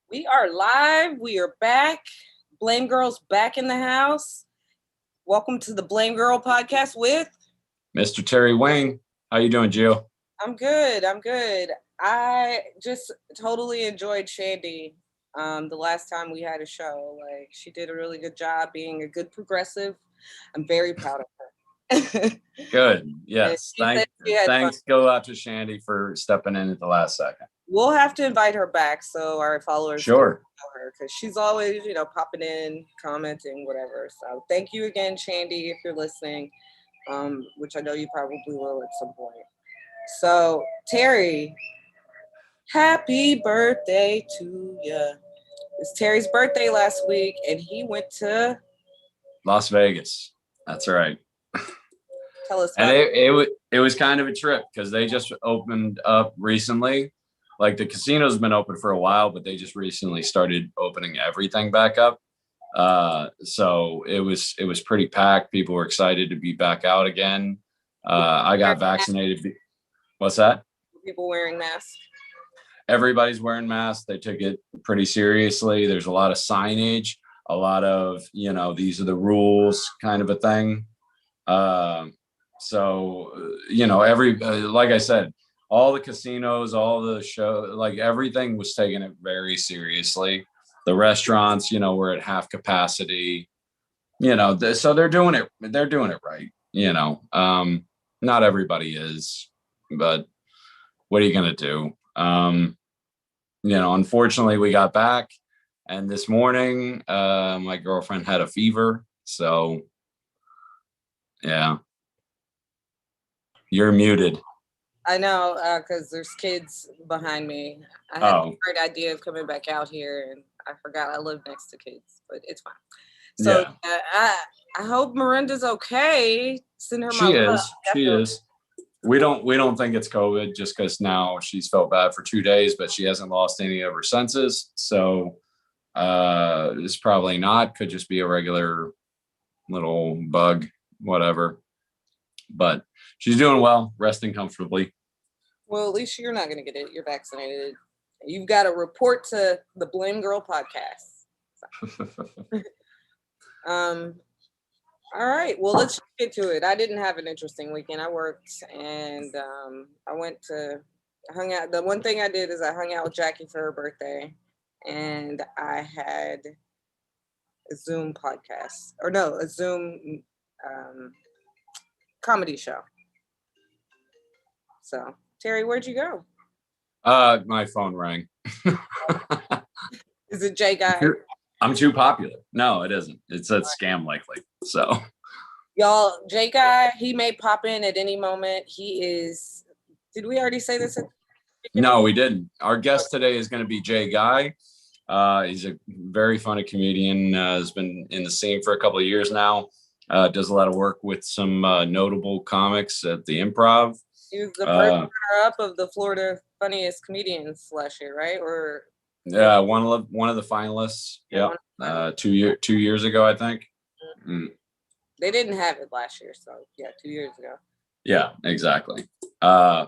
We are live. We are back. Blame Girl's back in the house. Welcome to the Blame Girl podcast with Mr. Terry Wayne. How you doing, Jill? I'm good. I just totally enjoyed Shandy the last time we had a show. Like, she did a really good job being a good progressive. I'm very proud of her. Good. Yes. Fun. Thanks go out to Shandy for stepping in at the last second. We'll have to invite her back so our followers Sure. can know her, because she's always, popping in, commenting, whatever. So thank you again, Shandy, if you're listening, which I know you probably will at some point. So, Terry, happy birthday to you. It was Terry's birthday last week, and he went to Las Vegas. That's right. Tell us. And it was kind of a trip because they just opened up recently. Like, the casino's been open for a while, but they just recently started opening everything back up. So it was pretty packed. People were excited to be back out again. I got vaccinated. What's that? People wearing masks. Everybody's wearing masks. They took it pretty seriously. There's a lot of signage, a lot of, these are the rules kind of a thing. Like I said, all the casinos, all the show, like everything was taking it very seriously. The restaurants, were at half capacity, so they're doing it right. Not everybody is, but what are you going to do? Unfortunately we got back, and this morning, my girlfriend had a fever. So yeah, you're muted. I know, because there's kids behind me. I had a great idea of coming back out here, and I forgot I live next to kids, but it's fine. So yeah. I hope Miranda's okay. Send her my love. She is. We don't think it's COVID, just because now she's felt bad for 2 days, but she hasn't lost any of her senses. So it's probably not. Could just be a regular little bug, whatever. But she's doing well, resting comfortably. Well, at least you're not going to get it. You're vaccinated. You've got to report to the Blame Girl podcast. All right. Well, let's get to it. I didn't have an interesting weekend. I worked, and I hung out. The one thing I did is I hung out with Jackie for her birthday, and I had a Zoom podcast, a Zoom comedy show. So, Terry, where'd you go? My phone rang. Is it Jay Guy? I'm too popular. No, it isn't. It's a scam likely. So, y'all, Jay Guy, he may pop in at any moment. He is. Did we already say this? No, we didn't. Our guest today is going to be Jay Guy. He's a very funny comedian. Has been in the scene for a couple of years now. Does a lot of work with some notable comics at the Improv. He was the first runner-up of the Florida Funniest Comedians last year, right? Or yeah, one of the finalists. Yeah, 2 years ago, I think. Mm-hmm. They didn't have it last year, so yeah, 2 years ago. Yeah, exactly. And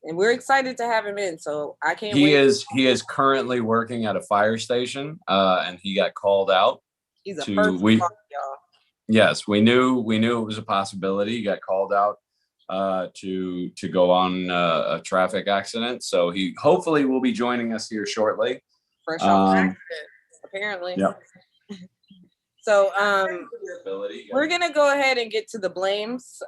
we're excited to have him in. So I can't wait. He is currently working at a fire station, and he got called out. He's a first y'all. Yes, we knew it was a possibility. He got called out to go on a traffic accident. So he hopefully will be joining us here shortly. Fresh off accident, apparently. Yep. So we're gonna go ahead and get to the blames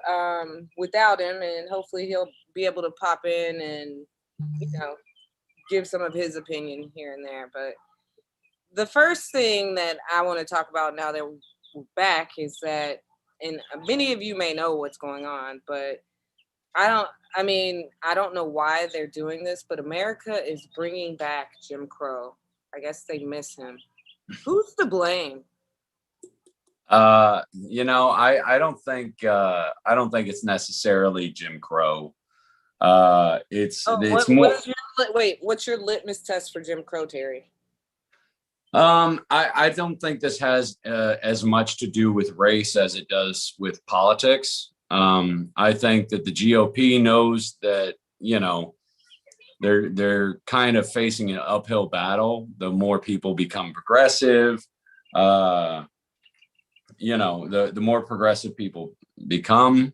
without him, and hopefully he'll be able to pop in and give some of his opinion here and there. But the first thing that I want to talk about now that we're back is that, and many of you may know what's going on, but I don't know why they're doing this, but America is bringing back Jim Crow. I guess they miss him. Who's to blame? I don't think it's necessarily Jim Crow. What's your litmus test for Jim Crow, Terry? I don't think this has as much to do with race as it does with politics. I think that the GOP knows that, they're kind of facing an uphill battle. The more people become progressive, the more progressive people become,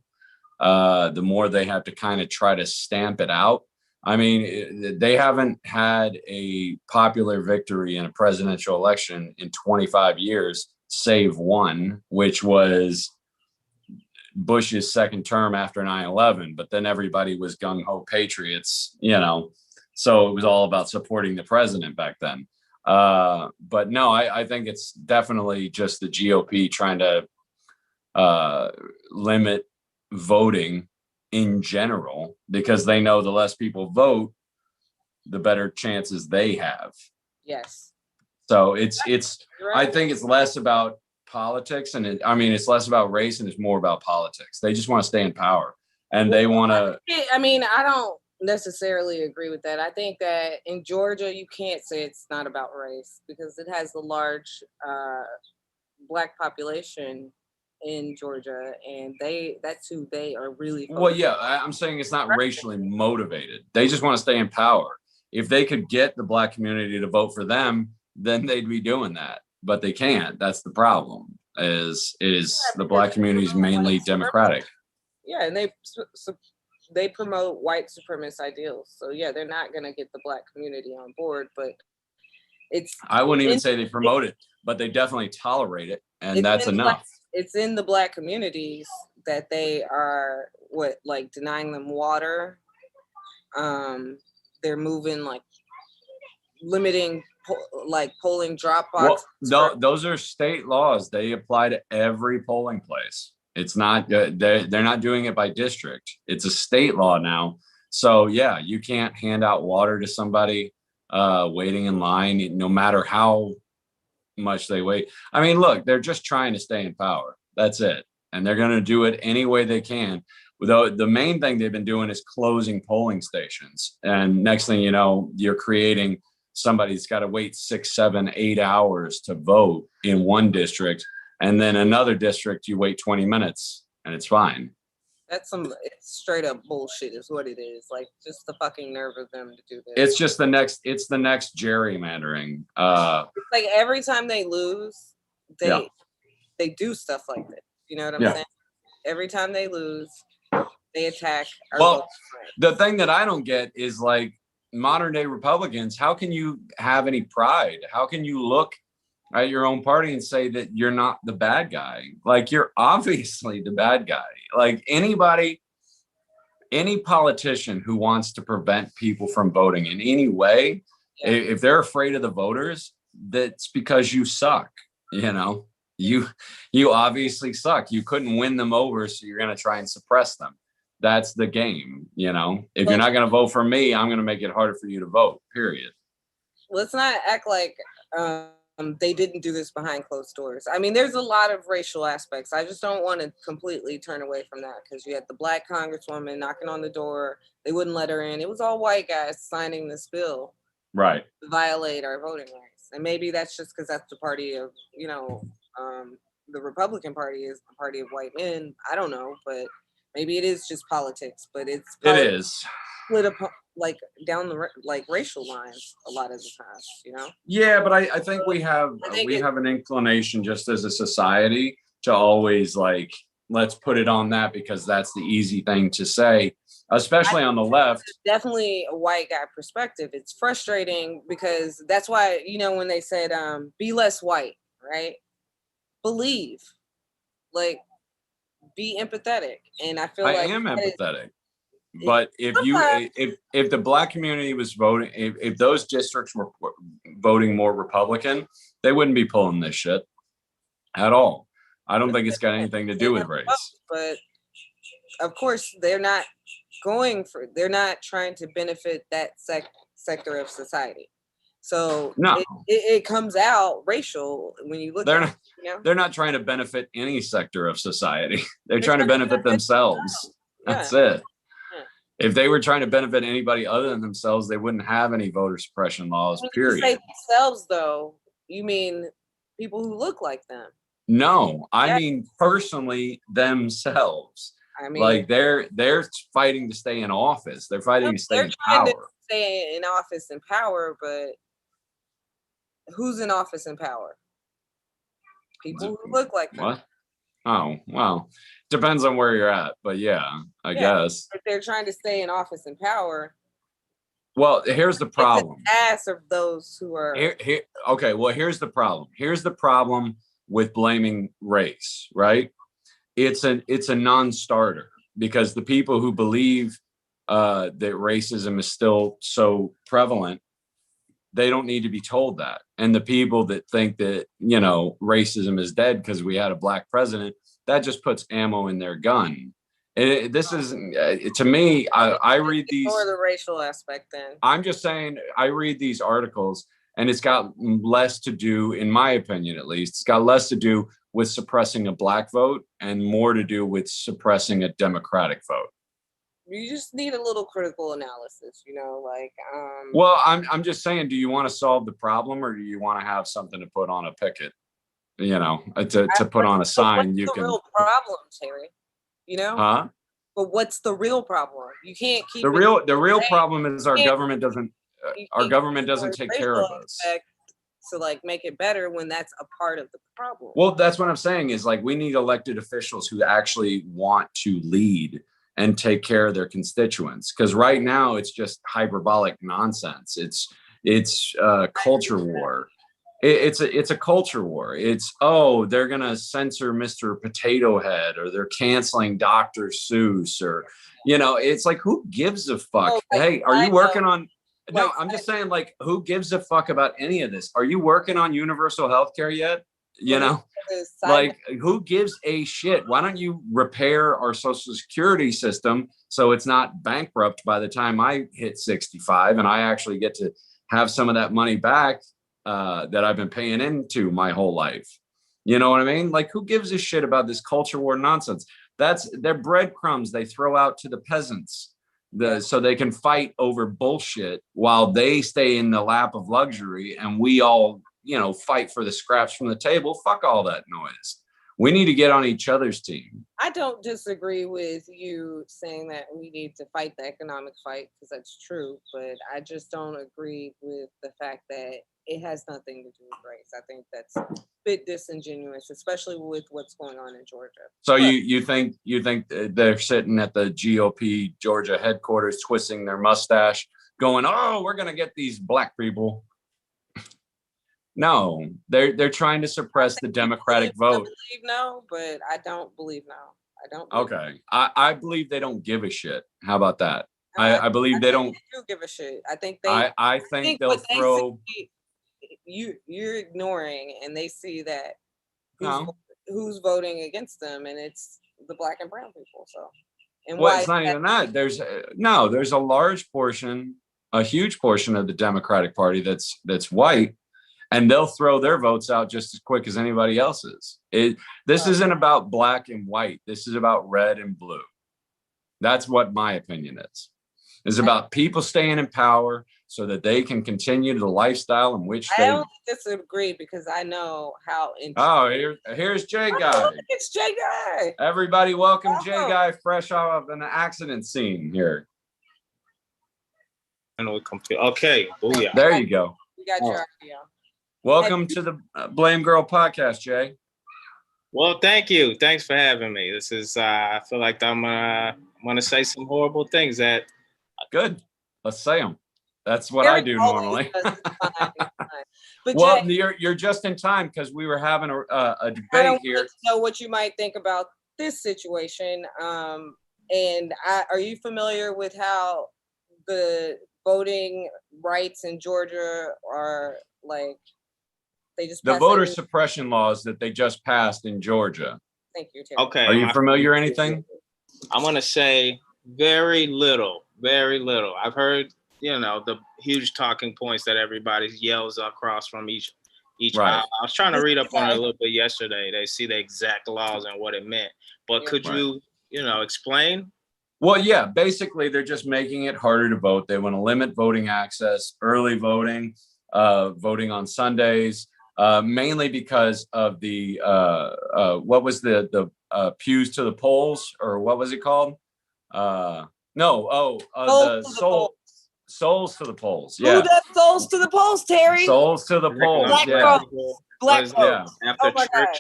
the more they have to kind of try to stamp it out. I mean, they haven't had a popular victory in a presidential election in 25 years, save one, which was Bush's second term after 9/11. But then everybody was gung-ho patriots, so it was all about supporting the president back then. But no, I think it's definitely just the GOP trying to limit voting in general, because they know the less people vote, the better chances they have. Yes. So I think it's less about politics, and it's less about race and it's more about politics. They just want to stay in power, and they want to. I don't necessarily agree with that. I think that in Georgia, you can't say it's not about race because it has a large Black population in Georgia, and that's who they are really focused. Well, yeah, I'm saying it's not racially motivated. They just want to stay in power. If they could get the Black community to vote for them, then they'd be doing that. But they can't. That's the problem. Is the Black community is mainly Democratic. Yeah, and they promote white supremacist ideals. So yeah, they're not going to get the Black community on board. But I wouldn't even say they promote it, but they definitely tolerate it, and that's enough. It's in the Black communities that they are denying them water. They're moving limiting polling drop boxes. Well, those are state laws. They apply to every polling place. It's not they're not doing it by district. It's a state law now. So yeah, you can't hand out water to somebody waiting in line, no matter how much they wait. I mean, look, they're just trying to stay in power. That's it. And they're going to do it any way they can. Though the main thing they've been doing is closing polling stations. And next thing you know, you're creating somebody's got to wait 6, 7, 8 hours to vote in one district. And then another district, you wait 20 minutes and it's fine. It's straight up bullshit is what it is. Just the fucking nerve of them to do this. It's just the next gerrymandering. It's every time they lose, they do stuff like this. You know what I'm saying? Every time they lose, they attack. The thing that I don't get is modern day Republicans, how can you have any pride? How can you look at your own party and say that you're not the bad guy? You're obviously the bad guy. Any politician who wants to prevent people from voting in any way, if they're afraid of the voters, that's because you suck. You obviously suck. You couldn't win them over, so you're going to try and suppress them. That's the game. If you're not going to vote for me, I'm going to make it harder for you to vote, period. Let's not act like they didn't do this behind closed doors. I mean, there's a lot of racial aspects. I just don't want to completely turn away from that, because you had the Black congresswoman knocking on the door. They wouldn't let her in. It was all white guys signing this bill. Right. To violate our voting rights. And maybe that's just because that's the party of, the Republican Party is the party of white men. I don't know, but maybe it is just politics. But it is split up down the racial lines a lot of the times, Yeah, but I think we have an inclination just as a society to always let's put it on that, because that's the easy thing to say, especially on the left. Definitely a white guy perspective. It's frustrating because that's why, when they said be less white, right? Believe, be empathetic. And I feel I am empathetic. But if the Black community was voting, if those districts were voting more Republican, they wouldn't be pulling this shit at all. I don't think it's got anything to do with race. But of course, they're not trying to benefit that sector of society. So no, it comes out racial when you look at it. They're not trying to benefit any sector of society. They're trying to benefit themselves. That's it. If they were trying to benefit anybody other than themselves, they wouldn't have any voter suppression laws, period. When you say themselves, though, you mean people who look like them? No, I mean personally themselves. I mean, they're fighting to stay in office. They're fighting to stay in power. stay in office and power, but who's in office and power? People who look like them. What? Oh, well, depends on where you're at, but yeah, I guess. If they're trying to stay in office and power. Well, here's the problem. Ass of those who are. Okay, well, here's the problem. Here's the problem with blaming race, right? It's a non-starter because the people who believe that racism is still so prevalent, they don't need to be told that. And the people that think that, you know, racism is dead because we had a black president, that just puts ammo in their gun. This is, to me, I read these. Or the racial aspect then. I'm just saying, I read these articles and it's got less to do, in my opinion at least, it's got less to do with suppressing a black vote and more to do with suppressing a Democratic vote. You just need a little critical analysis, you know, like. Well, I'm just saying, do you want to solve the problem or do you want to have something to put on a picket? You know, to put on a sign. You can. Real problem, Terry. You know. Huh? But what's the real problem? You can't keep the real problem is our government doesn't take care of us. To like make it better when that's a part of the problem. Well, that's what I'm saying is like we need elected officials who actually want to lead and take care of their constituents. Because right now it's just hyperbolic nonsense. It's culture war. It's a culture war. It's, oh, they're gonna censor Mr. Potato Head, or they're canceling Dr. Seuss, or, you know, it's like, who gives a fuck? Oh, like, hey, are you working on? No, like, I'm just saying, like, who gives a fuck about any of this? Are you working on universal health care yet? You know, like, who gives a shit? Why don't you repair our social security system so it's not bankrupt by the time I hit 65 and I actually get to have some of that money back that I've been paying into my whole life? You know what I mean? Like, who gives a shit about this culture war nonsense? They're breadcrumbs they throw out to the peasants. So they can fight over bullshit while they stay in the lap of luxury and we all, you know, fight for the scraps from the table. Fuck all that noise. We need to get on each other's team. I don't disagree with you saying that we need to fight the economic fight, because that's true, but I just don't agree with the fact that it has nothing to do with race. I think that's a bit disingenuous, especially with what's going on in Georgia. So you think they're sitting at the GOP Georgia headquarters, twisting their mustache, going, "Oh, we're gonna get these black people." No, they're trying to suppress the Democratic vote. I believe no, but I don't believe no. I don't. Okay, I believe they don't give a shit. How about that? I believe they don't. They do give a shit. I think they. I think they'll throw. You're ignoring, and they see that who's voting against them, and it's the black and brown people. So, and well, it's not even that. There's a large portion, a huge portion of the Democratic Party that's white, and they'll throw their votes out just as quick as anybody else's. This isn't about black and white. This is about red and blue. That's what my opinion is. It's about people staying in power so that they can continue the lifestyle in which they. I only disagree because I know how. Oh, here's Jay Guy. It's Jay Guy. Everybody, welcome Jay Guy, fresh off an accident scene here. Okay, booyah. There you go. We got your audio. Welcome to the Blame Girl podcast, Jay. Well, thank you. Thanks for having me. This is. I feel like I'm gonna say some horrible things that. Good. Let's say them. That's what I do normally. It's fine. But well, Jay, you're just in time because we were having a debate I here. want to know what you might think about this situation. And are you familiar with how the voting rights in Georgia are like? They just the voter suppression laws that they just passed in Georgia. Thank you, Terry. Okay. Are you familiar or anything? I'm gonna say very little. Very little. I've heard, you know, the huge talking points that everybody yells across from each right. aisle. I was trying to read up on it a little bit yesterday. They see the exact laws and what it meant. But could you explain? Well, yeah, basically they're just making it harder to vote. They want to limit voting access, early voting, voting on Sundays, mainly because of the what was the pews to the polls, or what was it called? The Souls to the polls. Who Yeah. does souls to the polls, Terry? Souls to the polls. Black Yeah. folks. Black folks. Yeah. After Oh my church, God.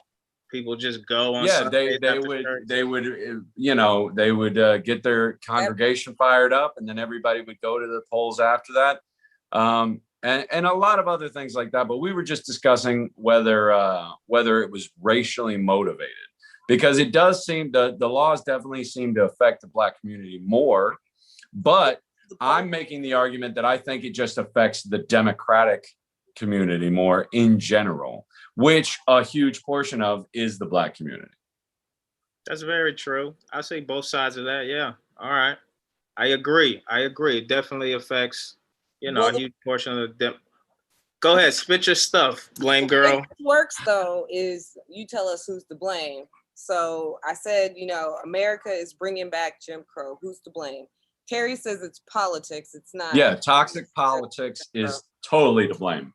people just go on Yeah, Sundays they after would church. they would they would get their congregation fired up, and then everybody would go to the polls after that, and a lot of other things like that. But we were just discussing whether it was racially motivated, because it does seem the laws definitely seem to affect the Black community more. But I'm making the argument that I think it just affects the Democratic community more in general, which a huge portion of is the Black community. That's very true. I see both sides of that. Yeah. All right. I agree. It definitely affects, a huge portion of the Go ahead, spit your stuff, blame girl. What works though is you tell us who's to blame. So I said, America is bringing back Jim Crow. Who's to blame? Terry says it's politics. It's not. Yeah, toxic politics is totally to blame.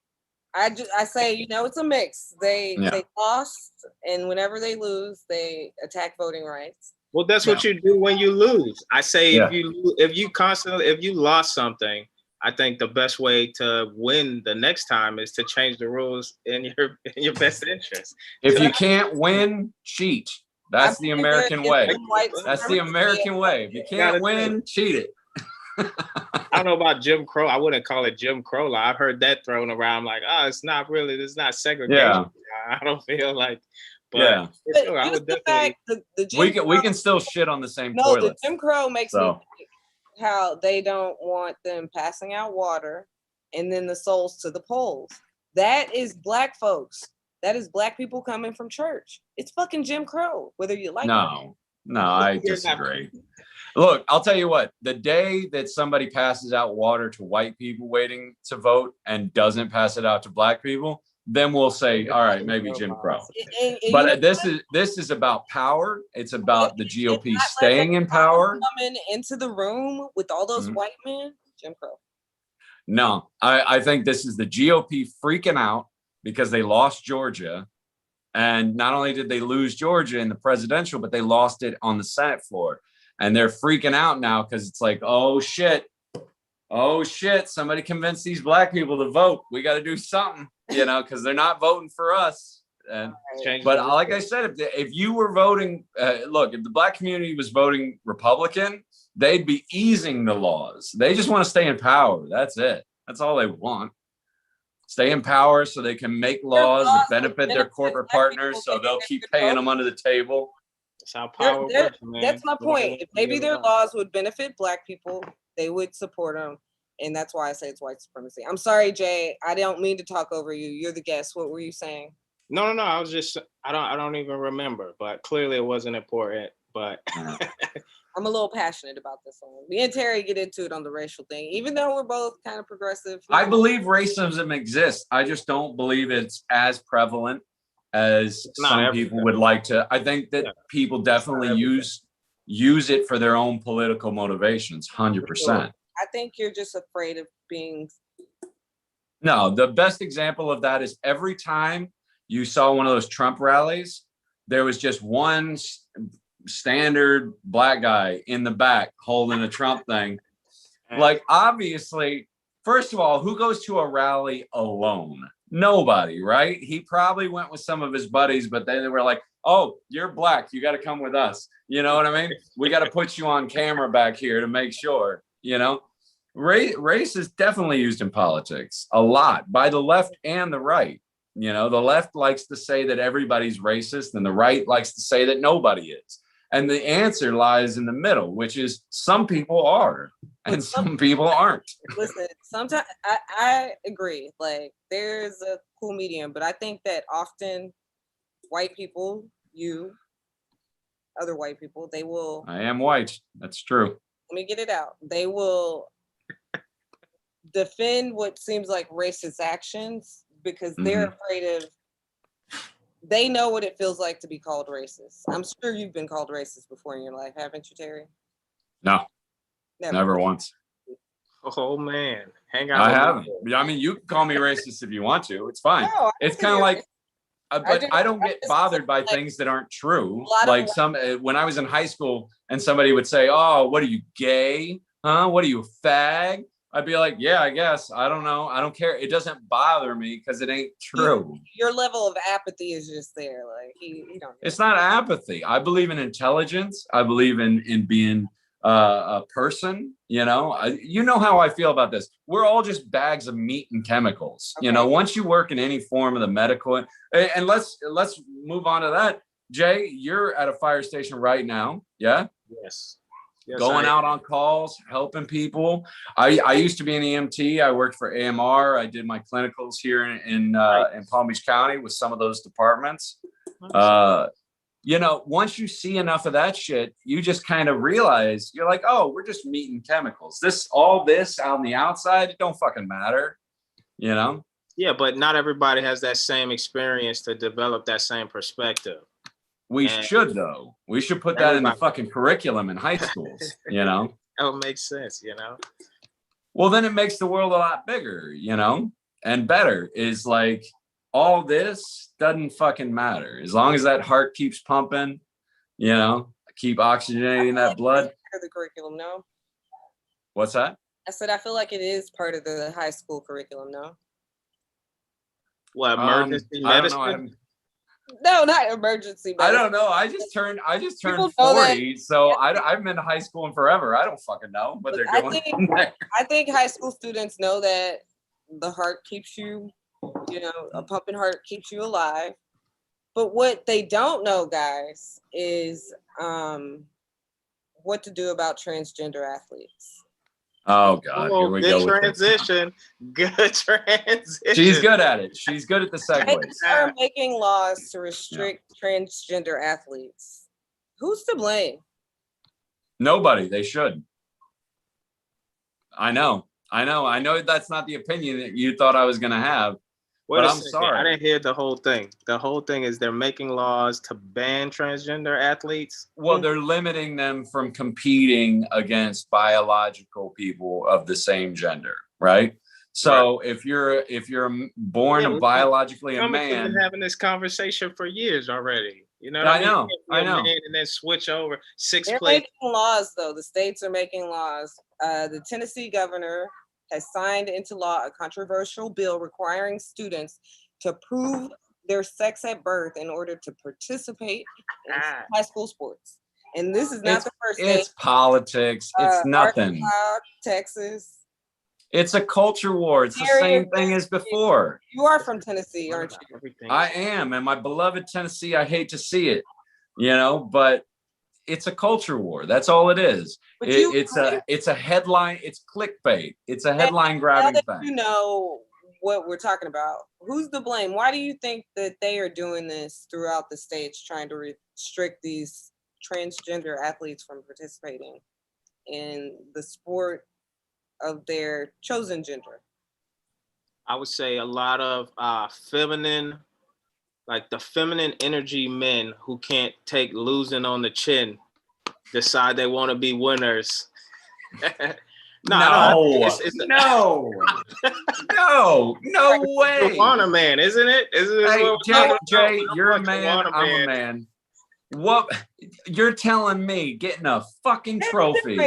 I say, it's a mix. They lost, and whenever they lose, they attack voting rights. Well, that's what you do when you lose. I say if you lost something, I think the best way to win the next time is to change the rules in your best interest. If you can't win, cheat. That's the American way. That's the American way. If you can't win, cheat it. I don't know about Jim Crow. I wouldn't call it Jim Crow law. I've heard that thrown around like, it's not segregation. Yeah. I don't feel like, but sure, I would definitely. We can still shit on the same toilets. The Jim Crow makes me think how they don't want them passing out water and then the souls to the polls. That is Black folks. That is Black people coming from church. It's fucking Jim Crow, whether you like it. No, I disagree. Look, I'll tell you what, the day that somebody passes out water to white people waiting to vote and doesn't pass it out to Black people, then we'll say, all right, maybe Jim Crow. But this is about power. It's about the GOP staying in power. Coming into the room with all those white men, Jim Crow. No, I think this is the GOP freaking out because they lost Georgia. And not only did they lose Georgia in the presidential, but they lost it on the Senate floor. And they're freaking out now because it's like, oh shit, somebody convinced these Black people to vote. We got to do something, because they're not voting for us. But like I said, if you were voting, if the Black community was voting Republican, they'd be easing the laws. They just want to stay in power. That's it. That's all they want. Stay in power so they can make laws that benefit their corporate partners, so they'll keep paying them under the table. That's how power works, man. That's my point. If maybe their laws would benefit Black people, they would support them. And that's why I say it's white supremacy. I'm sorry, Jay. I don't mean to talk over you. You're the guest. What were you saying? No. I was just, I don't even remember, but clearly it wasn't important. But I'm a little passionate about this one. Me and Terry get into it on the racial thing, even though we're both kind of progressive. I believe racism exists. I just don't believe it's as prevalent as some people would like to. I think that people definitely use it for their own political motivations, 100%. I think you're just afraid of being. No, the best example of that is every time you saw one of those Trump rallies, there was just one standard Black guy in the back holding a Trump thing. Like, obviously, first of all, who goes to a rally alone? Nobody, right? He probably went with some of his buddies, but they were like, oh, you're Black, you got to come with us. You know what I mean? We got to put you on camera back here to make sure, Race is definitely used in politics a lot by the left and the right. The left likes to say that everybody's racist and the right likes to say that nobody is. And the answer lies in the middle, which is some people are and some people aren't. Listen, sometimes I agree. Like, there's a cool medium, but I think that often white people, other white people, they will. I am white. That's true. Let me get it out. They will defend what seems like racist actions because they're afraid of. They know what it feels like to be called racist. I'm sure you've been called racist before in your life, haven't you, Terry? No, never once. Oh man, hang out. I haven't. I mean, you can call me racist if you want to. It's fine. No, it's kind of like, but I don't get bothered by things that aren't true. Like when I was in high school and somebody would say, "Oh, what are you, gay? Huh? What are you, a fag?" I'd be like, yeah, I guess. I don't know. I don't care. It doesn't bother me because it ain't true. Your level of apathy is just there. Like he don't. It's not apathy. I believe in intelligence. I believe in being a person. You know, you know how I feel about this. We're all just bags of meat and chemicals. Okay. You know, once you work in any form of the medical, and let's move on to that. Jay, you're at a fire station right now. Yeah. Yes. Going out on calls, helping people. I used to be an EMT. I worked for AMR. I did my clinicals here in Palm Beach County with some of those departments. You know, once you see enough of that shit, you just kind of realize you're like, oh, we're just meat and chemicals. All this on the outside, it don't fucking matter. You know? Yeah, but not everybody has that same experience to develop that same perspective. We should, though. We should put that in the fucking curriculum in high schools, you know? That would make sense, you know? Well, then it makes the world a lot bigger, you know? And better is like, all this doesn't fucking matter. As long as that heart keeps pumping, you know, keep oxygenating that blood. Part of the curriculum, no? What's that? I said, I feel like it is part of the high school curriculum, no? What, emergency medicine? No, not emergency medicine. I don't know. I just turned 40, so I haven't been to high school in forever. I don't fucking know what they're doing. I think high school students know that the heart keeps you, you know, a pumping heart keeps you alive. But what they don't know, guys, is what to do about transgender athletes. Oh God, here we go. Good transition. She's good at it. She's good at the segues. States are making laws to restrict transgender athletes. Who's to blame? Nobody. They should. I know that's not the opinion that you thought I was going to have. But I'm sorry. I didn't hear the whole thing. The whole thing is they're making laws to ban transgender athletes. Well, they're limiting them from competing against biological people of the same gender, right? So if you're born biologically a man, we've been having this conversation for years already. You know, I know. And then switch over They're making laws, though. The states are making laws. The Tennessee governor has signed into law a controversial bill requiring students to prove their sex at birth in order to participate in high school sports. And this is not the first thing. It's politics. It's nothing. Arkansas, Texas. It's a culture war. It's the same thing as before. You are from Tennessee, aren't you? I am. And my beloved Tennessee, I hate to see it, you know, but it's a culture war. That's all it is. It's a headline. It's clickbait. It's a headline grabbing thing. You know what we're talking about. Who's to blame? Why do you think that they are doing this throughout the states, trying to restrict these transgender athletes from participating in the sport of their chosen gender? I would say a lot of feminine, like the feminine energy men who can't take losing on the chin, decide they want to be winners. No way. Wanna man, isn't it? Hey, Jay, you're a man. I'm a man. What you're telling me getting a fucking trophy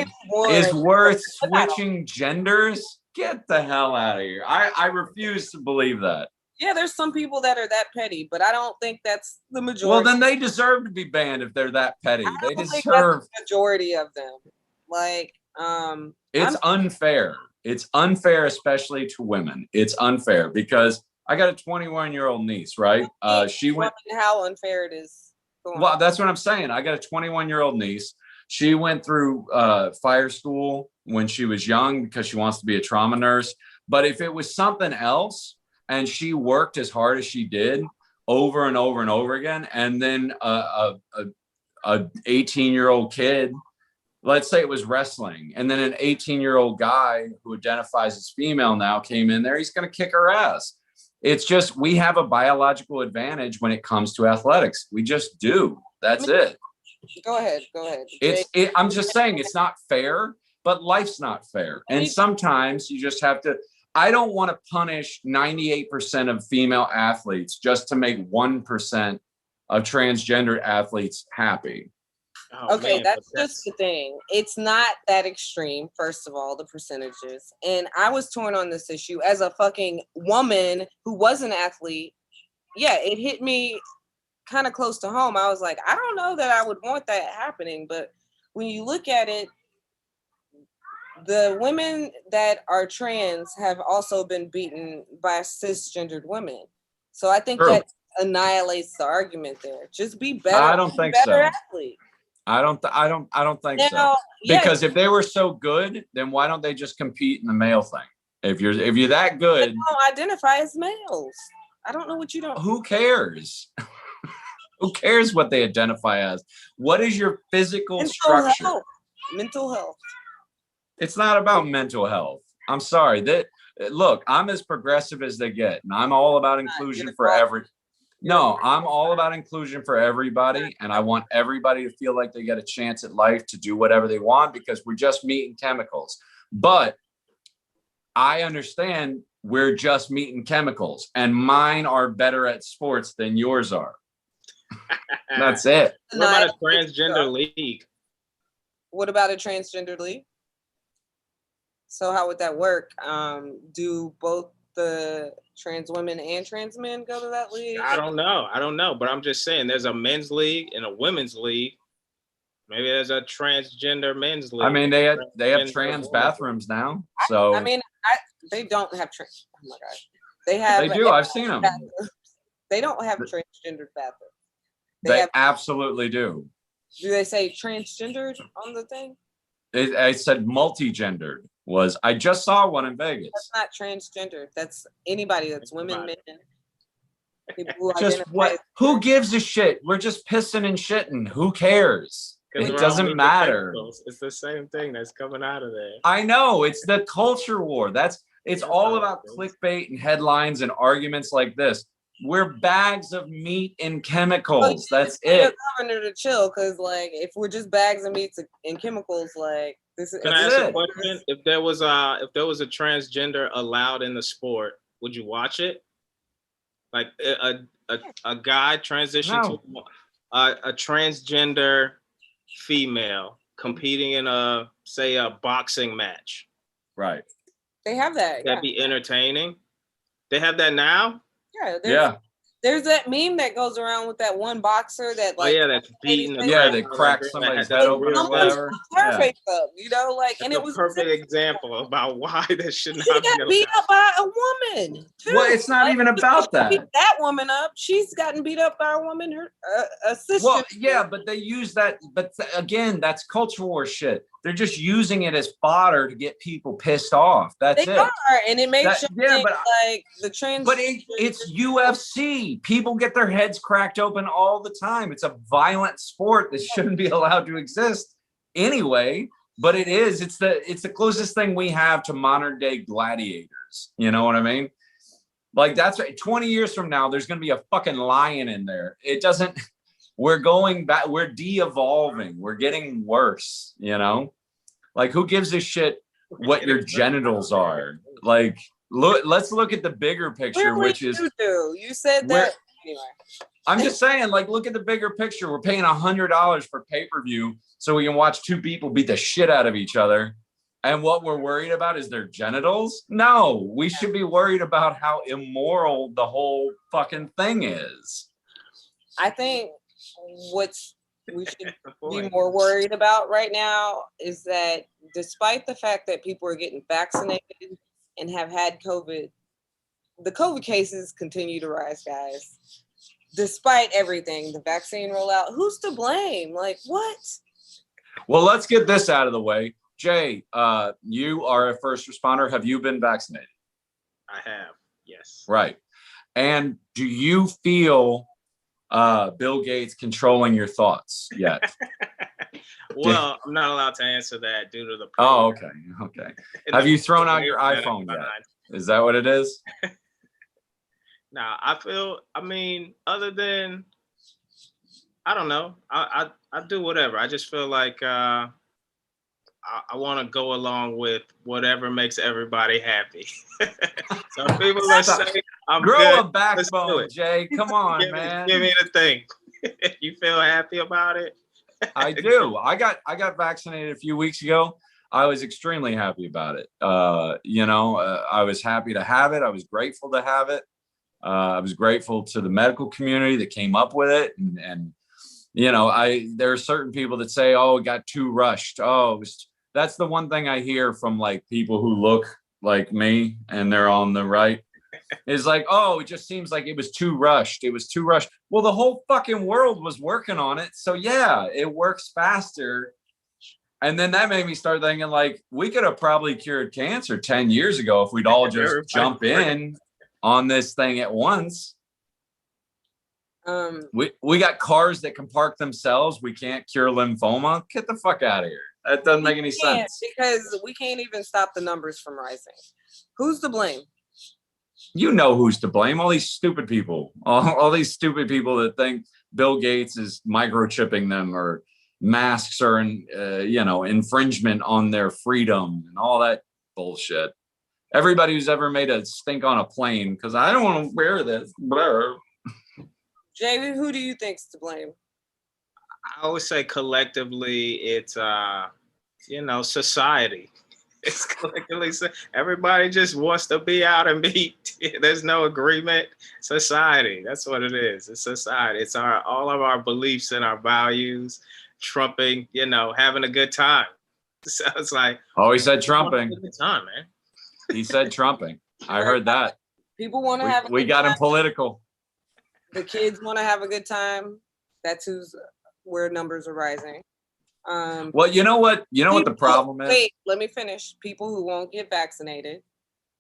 is worth switching genders? Get the hell out of here. I refuse to believe that. Yeah, there's some people that are that petty, but I don't think that's the majority. Well, then they deserve to be banned if they're that petty. They deserve the majority of them. Like, it's unfair. It's unfair, especially to women. It's unfair because I got a 21-year-old niece, right? She went. How unfair it is. Well, that's what I'm saying. I got a 21-year-old niece. She went through fire school when she was young because she wants to be a trauma nurse. But if it was something else and she worked as hard as she did over and over and over again, and then a 18-year-old kid, let's say it was wrestling, and then an 18-year-old guy who identifies as female now came in there, he's going to kick her ass. It's just we have a biological advantage when it comes to athletics. We just do. That's it. Go ahead. I'm just saying it's not fair, but life's not fair. And sometimes you just have to. I don't want to punish 98% of female athletes just to make 1% of transgender athletes happy. Oh, Okay, man, that's but just the thing. It's not that extreme, first of all, the percentages. And I was torn on this issue as a fucking woman who was an athlete. Yeah, it hit me kind of close to home. I was like, I don't know that I would want that happening. But when you look at it, the women that are trans have also been beaten by cisgendered women. So I think True. that annihilates the argument there. Just be better. I don't think better so. athlete. I don't think so. Now, yeah, Because if they were so good, then why don't they just compete in the male thing? If you're that good, they don't identify as males. I don't know what you don't. who cares? Who cares what they identify as? What is your physical Mental structure? health. Mental health. It's not about mental health. I'm sorry. Look, I'm as progressive as they get, and I'm all about inclusion for every. No, I'm all about inclusion for everybody, and I want everybody to feel like they get a chance at life to do whatever they want because we're just meat and chemicals. But I understand we're just meat and chemicals, and mine are better at sports than yours are. That's it. What about a transgender league? What about a transgender league? So how would that work? Do both the trans women and trans men go to that league? I don't know. But I'm just saying there's a men's league and a women's league. Maybe there's a transgender men's league. I mean, they have trans bathrooms now. So I mean, they don't have trans. Oh my god, they have. They do. I've seen them. They don't have transgendered bathrooms. They absolutely do. Do they say transgendered on the thing? I said multi-gendered. I just saw one in Vegas. That's not transgendered. That's anybody that's women, men. People who just what? Who gives a shit? We're just pissing and shitting. Who cares? It doesn't matter. It's the same thing that's coming out of there. I know. It's the culture war. It's all about clickbait and headlines and arguments like this. We're bags of meat and chemicals. That's it. Governor to chill, because like if we're just bags of meat and chemicals, like this is. Can I ask a question? If there was a transgender allowed in the sport, would you watch it? Like a guy transition to a transgender female competing in a boxing match. Right. They have that. That'd be entertaining. They have that now? Yeah. There's that meme that goes around with that one boxer that like that's beating they crack somebody's head open or whatever. Perfect up, you know, like that's and it was a perfect example about why that should not be got beat up by a woman too. Well, it's not even about that. Beat that woman up. She's gotten beat up by a woman, her sister. Well, yeah, but they use that. But again, that's culture war shit. They're just using it as fodder to get people pissed off. That's they it. Are, and it makes but like the trans. But it's UFC. People get their heads cracked open all the time. It's a violent sport that shouldn't be allowed to exist anyway. But it is. It's the closest thing we have to modern day gladiators. You know what I mean? Like that's 20 years from now, there's going to be a fucking lion in there. It doesn't. We're going back. We're de-evolving. We're getting worse. You know, like who gives a shit what your genitals are? Like, let's look at the bigger picture, which is you said that anyway. I'm just saying, like, look at the bigger picture. We're paying $100 for pay-per-view so we can watch two people beat the shit out of each other. And what we're worried about is their genitals? No, we should be worried about how immoral the whole fucking thing is. I think we should be more worried about right now is that despite the fact that people are getting vaccinated and have had COVID, the COVID cases continue to rise, guys. Despite everything, the vaccine rollout, who's to blame? Like, what? Well, let's get this out of the way. Jay, you are a first responder. Have you been vaccinated? I have, yes. Right. And do you feel Bill Gates controlling your thoughts yet? Well, I'm not allowed to answer that due to the program. Okay. Have you thrown out your iPhone yet? Is that what it is? Nah, I mean, other than, I don't know. I do whatever. I just feel like I want to go along with whatever makes everybody happy. Some people are saying, I'm grow good. a backbone, Jay. Come on, man. Give me the thing. You feel happy about it? I do. I got vaccinated a few weeks ago. I was extremely happy about it. I was happy to have it. I was grateful to have it. I was grateful to the medical community that came up with it. And there are certain people that say, oh, it got too rushed. That's the one thing I hear from like people who look like me and they're on the right. Is like, oh, it just seems like it was too rushed. It was too rushed. Well, the whole fucking world was working on it. So yeah, it works faster. And then that made me start thinking like, we could have probably cured cancer 10 years ago if we'd all just jump in on this thing at once. We got cars that can park themselves. We can't cure lymphoma. Get the fuck out of here. That doesn't make any sense. Because we can't even stop the numbers from rising. Who's to blame? You know who's to blame. All these stupid people. All these stupid people that think Bill Gates is microchipping them or masks are infringement on their freedom and all that bullshit. Everybody who's ever made a stink on a plane because I don't want to wear this. Blah. Jay, who do you think's to blame? I would say collectively it's society. It's collectively everybody just wants to be out and be. There's no agreement. Society. That's what it is. It's society. It's all of our beliefs and our values trumping, having a good time. So it's like, oh, he said trumping. Good time, man. He said trumping. I heard that. People want to have. We got him political. The kids want to have a good time. That's where numbers are rising. Well, you know what the problem is? Wait, let me finish. People who won't get vaccinated.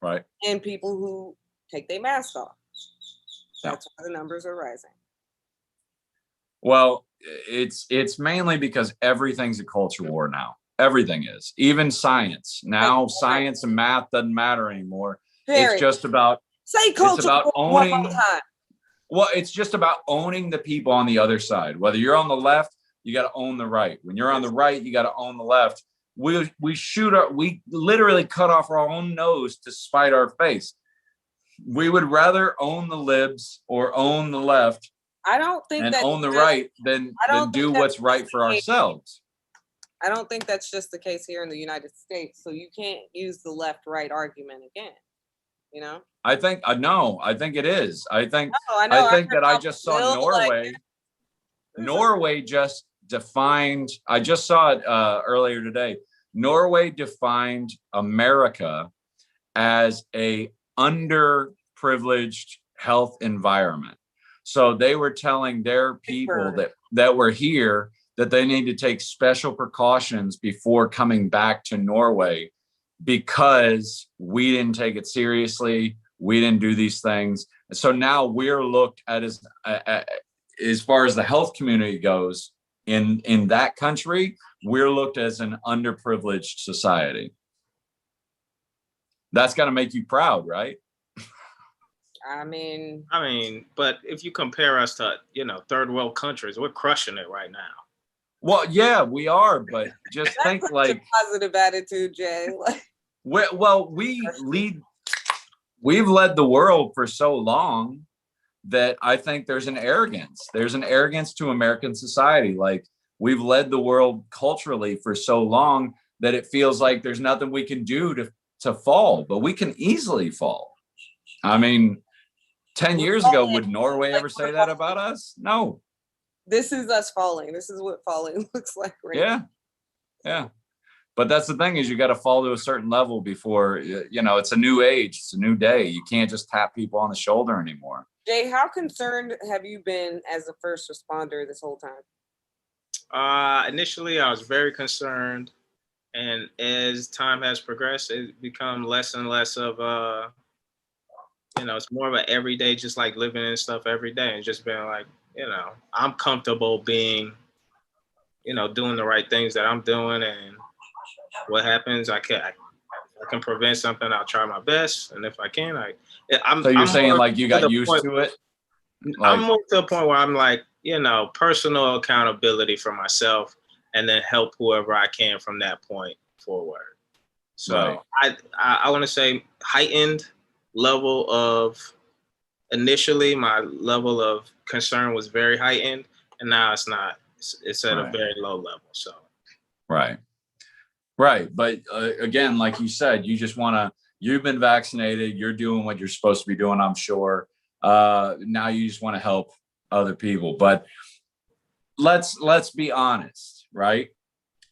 Right. And people who take their mask off. That's why the numbers are rising. Well, it's mainly because everything's a culture war now. Everything is. Even science. Now science and math doesn't matter anymore. It's just about owning. One more time. Well, it's just about owning the people on the other side. Whether you're on the left, you got to own the right. When you're on the right, you got to own the left. We literally cut off our own nose to spite our face. We would rather own the libs or own the left. I don't think and own the right than do what's right for ourselves. I don't think that's just the case here in the United States. So you can't use the left-right argument again. I think it is. I think that I just saw Norway. Norway just defined. I just saw it earlier today. Norway defined America as a underprivileged health environment. So they were telling their people that were here that they need to take special precautions before coming back to Norway because we didn't take it seriously. We didn't do these things. So now we're looked at as far as the health community goes in that country, we're looked as an underprivileged society. That's got to make you proud, right? I mean, but if you compare us to, third world countries, we're crushing it right now. Well, yeah, we are, but just think like a positive attitude, Jay. We've led the world for so long that I think there's an arrogance. There's an arrogance to American society. Like we've led the world culturally for so long that it feels like there's nothing we can do to fall, but we can easily fall. I mean, 10 years ago, would Norway ever say that about us? No. This is us falling. This is what falling looks like right now. Yeah. But that's the thing is you got to fall to a certain level before, it's a new age. It's a new day. You can't just tap people on the shoulder anymore. Jay, how concerned have you been as a first responder this whole time? Initially, I was very concerned. And as time has progressed, it's become less and less of it's more of an everyday, just like living in stuff every day and just being like, I'm comfortable being, doing the right things that I'm doing, and what happens, I can prevent something. I'll try my best, and if I can, I'm. So you're I'm saying like you got used to it? I'm more to the point where I'm like, personal accountability for myself, and then help whoever I can from that point forward. So right. I want to say heightened level of. Initially, my level of concern was very heightened, and now it's not It's at a very low level. So right. But again, like you said, you've been vaccinated. You're doing what you're supposed to be doing, I'm sure. Now you just want to help other people. But let's be honest, right?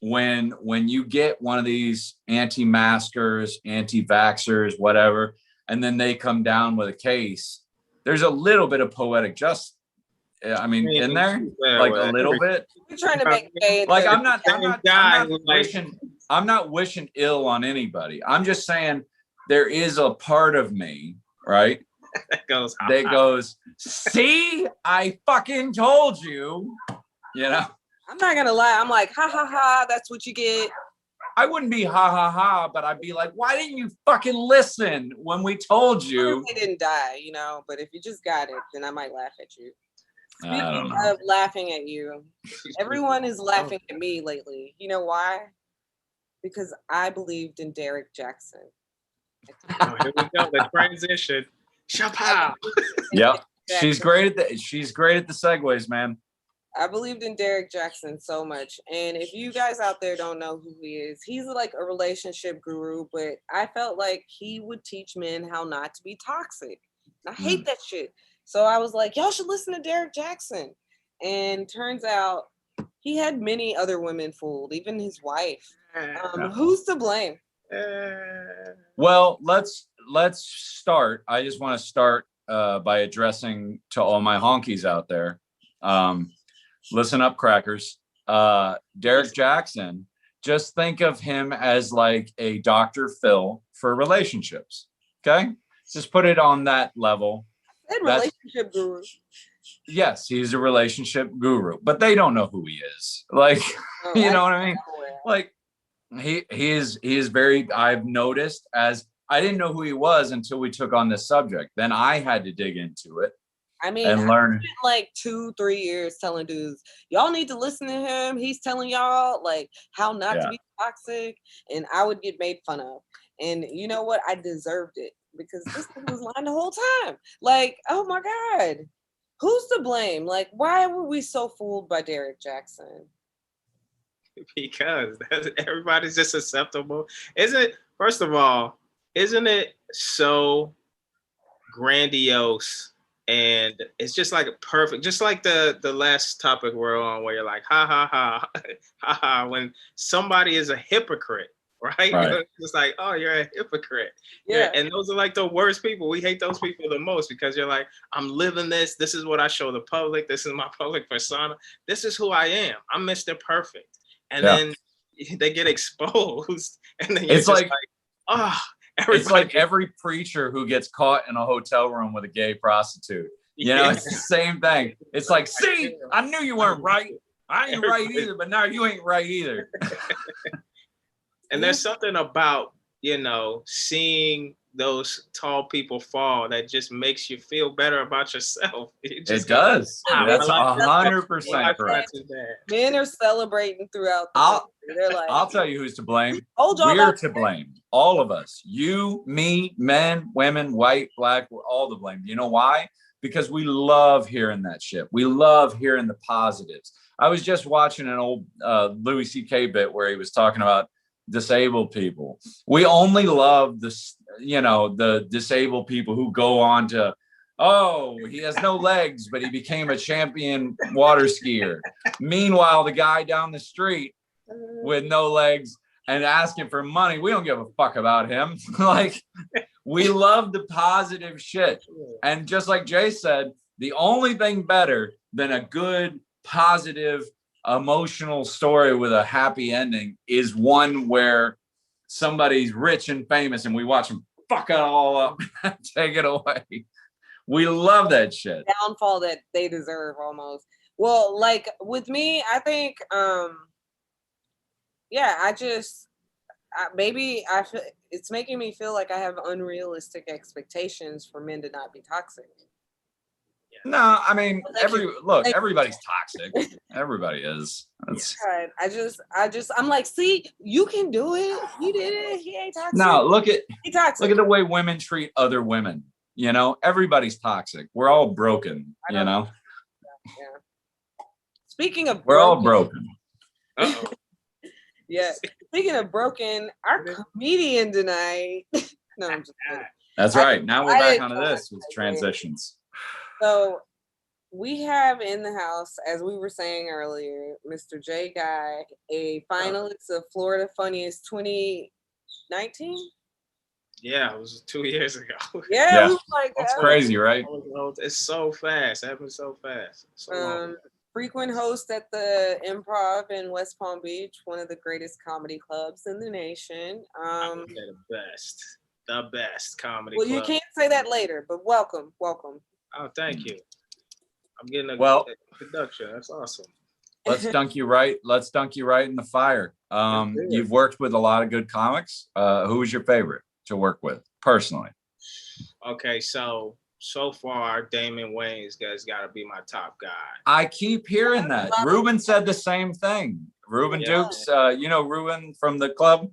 When you get one of these anti-maskers, anti-vaxxers, whatever, and then they come down with a case, there's a little bit of poetic justice. I mean, in there, like a little bit. We're trying to make shade. Like I'm not wishing ill on anybody. I'm just saying there is a part of me, right? that goes, see, I fucking told you, you know. I'm not gonna lie. I'm like, ha ha ha. That's what you get. I wouldn't be ha ha ha, but I'd be like, why didn't you fucking listen when we told you? They didn't die, you know. But if you just got it, then I might laugh at you. Speaking of laughing at you, everyone is laughing at me lately. You know why? Because I believed in Derek Jackson. Oh, here we go. The transition. Chapow. Yep. She's great at the segues, man. I believed in Derek Jackson so much. And if you guys out there don't know who he is, he's like a relationship guru, but I felt like he would teach men how not to be toxic. And I hate that shit. So I was like, y'all should listen to Derek Jackson. And turns out he had many other women fooled, even his wife. Who's to blame? Well, let's start. I just want to start by addressing to all my honkies out there. Listen up, crackers. Derek Jackson, just think of him as like a Dr. Phil for relationships. Okay? Just put it on that level. And relationship guru. Yes, he's a relationship guru, but they don't know who he is. Like, you know what I mean? Like, he is very, I've noticed, as I didn't know who he was until we took on this subject. Then I had to dig into it. I mean, and learn. I spent like 2-3 years telling dudes, y'all need to listen to him. He's telling y'all like how not to be toxic, and I would get made fun of. And you know what? I deserved it because this thing was lying the whole time. Like, oh my God, who's to blame? Like, why were we so fooled by Derek Jackson? Because everybody's just acceptable. First of all, isn't it so grandiose? And it's just like perfect, just like the last topic we're on, where you're like, ha ha ha, ha ha, when somebody is a hypocrite, right? It's like, oh, you're a hypocrite. Yeah. And those are like the worst people. We hate those people the most because you're like, I'm living this. This is what I show the public. This is my public persona. This is who I am. I'm Mr. Perfect. And then they get exposed. And then it's like, oh. It's like every preacher who gets caught in a hotel room with a gay prostitute. You know, it's the same thing. It's like, see, I knew you weren't right. I ain't right either, but now you ain't right either. And there's something about, seeing those tall people fall that just makes you feel better about yourself. It does. That's 100% correct. Men are celebrating throughout the They're like, I'll tell you who's to blame. We're to blame. All of us. You, me, men, women, white, black, we're all to blame. You know why? Because we love hearing that shit. We love hearing the positives. I was just watching an old Louis C.K. bit where he was talking about disabled people. We only love the disabled people who go on to, oh, he has no legs, but he became a champion water skier. Meanwhile, the guy down the street with no legs and asking for money, we don't give a fuck about him. Like, we love the positive shit. And just like Jay said, the only thing better than a good, positive, emotional story with a happy ending is one where somebody's rich and famous and we watch them fuck it all up and take it away. We love that shit. Downfall that they deserve almost. Well, like with me, I think, maybe I feel it's making me feel like I have unrealistic expectations for men to not be toxic. No, I mean, everybody's toxic. Everybody is. I'm like, see, you can do it. He did it. He ain't toxic. No, look at the way women treat other women. You know, everybody's toxic. We're all broken. You know. Yeah. Speaking of We're all broken. Uh-oh. Yeah. Speaking of broken, our comedian tonight. No, I'm just kidding. That's right. Now we're back onto didn't this with transitions. So we have in the house, as we were saying earlier, Mr. J Guy, a finalist of Florida Funniest 2019. Yeah, it was 2 years ago. Yeah, we were like, that's crazy, right? It's so fast. It happened so fast. So long. Frequent host at the Improv in West Palm Beach, one of the greatest comedy clubs in the nation. The best comedy well, club. you can't say that later, but welcome. Oh, thank you. I'm getting a introduction. That's awesome. Let's dunk you right. Let's dunk you right in the fire. You've worked with a lot of good comics. Who was your favorite to work with personally? Okay, so far, Damon Wayans has got to be my top guy. I keep hearing that. Ruben said the same thing. Ruben Dukes, you know Ruben from the club.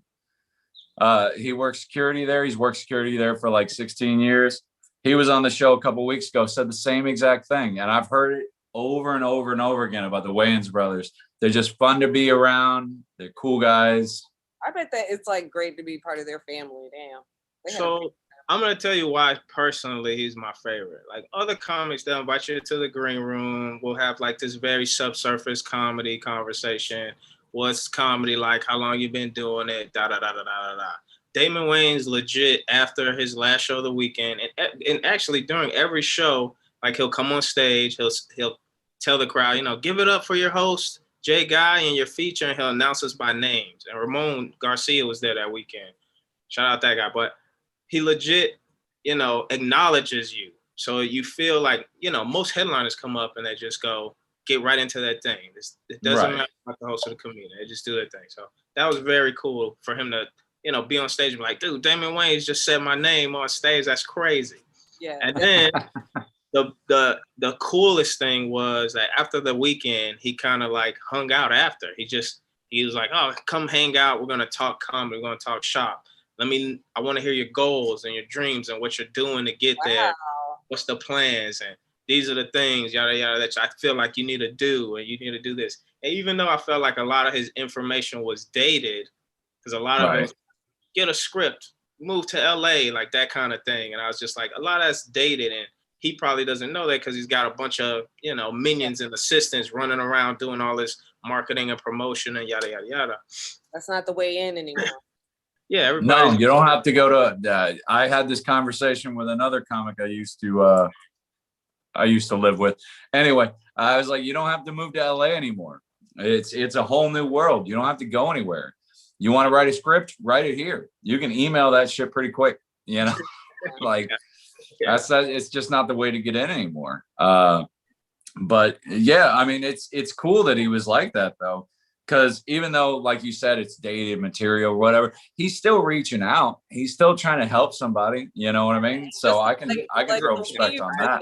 He works security there. He's worked security there for like 16 years. He was on the show a couple of weeks ago, said the same exact thing. And I've heard it over and over and over again about the Wayans brothers. They're just fun to be around. They're cool guys. I bet that it's like great to be part of their family. Damn. So I'm going to tell you why personally he's my favorite. Like other comics, they'll invite you to the green room. We'll have like this very subsurface comedy conversation. What's comedy like? How long you been doing it? Da da da da da da. Damon Wayans legit after his last show of the weekend, and actually during every show, like he'll come on stage, he'll tell the crowd, you know, give it up for your host, Jay Guy, and your feature, and he'll announce us by names. And Ramon Garcia was there that weekend. Shout out that guy. But he legit, you know, acknowledges you. So you feel like, you know, most headliners come up and they just go, get right into that thing. It doesn't matter about the host of the comedian. They just do their thing. So that was very cool for him to, you know, be on stage and be like, dude, Damon Wayans just said my name on stage. That's crazy. Yeah. And then the coolest thing was that after the weekend, he kind of like hung out after. He was like, oh, come hang out. We're going to talk comedy. We're going to talk shop. I want to hear your goals and your dreams and what you're doing to get there. What's the plans? And these are the things, yada, yada, that I feel like you need to do, and you need to do this. And even though I felt like a lot of his information was dated, because a lot of it was, get a script, move to LA, like that kind of thing. And I was just like, a lot of that's dated, and he probably doesn't know that because he's got a bunch of, you know, minions and assistants running around doing all this marketing and promotion and yada, yada, yada. That's not the way in anymore. Yeah, no, you don't have to go to. I had this conversation with another comic I used to live with. Anyway, I was like, you don't have to move to LA anymore. It's a whole new world. You don't have to go anywhere. You want to write a script, write it here. You can email that shit pretty quick. You know, like it's just not the way to get in anymore. But yeah, I mean, it's cool that he was like that though. Because even though, like you said, it's dated material or whatever, he's still reaching out. He's still trying to help somebody. You know what I mean? So I can throw respect on that.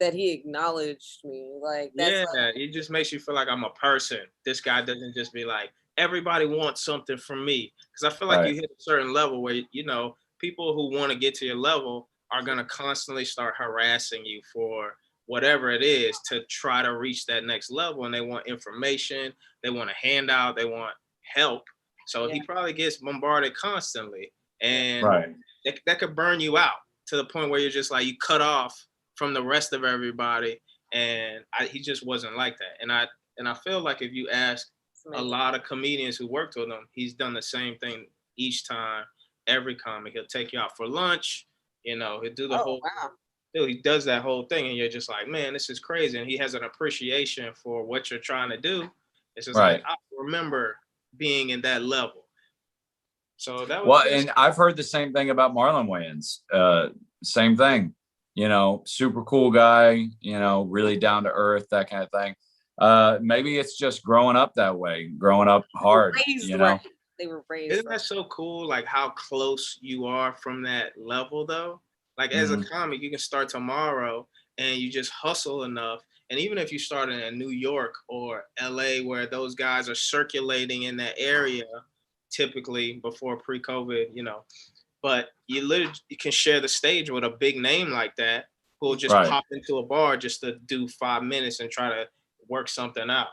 That he acknowledged me, like that's it just makes you feel like I'm a person. This guy doesn't just be like, everybody wants something from me. Because I feel like you hit a certain level where, you know, people who want to get to your level are gonna constantly start harassing you for whatever it is to try to reach that next level, and they want information, they want a handout, they want help. So he probably gets bombarded constantly, and that could burn you out to the point where you're just like, you cut off from the rest of everybody. And he just wasn't like that. And I feel like if you ask a lot of comedians who worked with him, he's done the same thing each time. Every comic, he'll take you out for lunch, you know, he'll do the whole dude, he does that whole thing, and you're just like, man, this is crazy. And he has an appreciation for what you're trying to do. It's just like, I remember being in that level. So that was and I've heard the same thing about Marlon Wayans. Same thing, you know, super cool guy, you know, really down to earth, that kind of thing. Maybe it's just growing up that way, growing up hard, you know. They were raised. Isn't that so cool? Like how close you are from that level though? Like as a comic, you can start tomorrow and you just hustle enough. And even if you start in New York or LA, where those guys are circulating in that area, typically before pre-COVID, you know, but you can share the stage with a big name like that, who'll just pop into a bar just to do 5 minutes and try to work something out.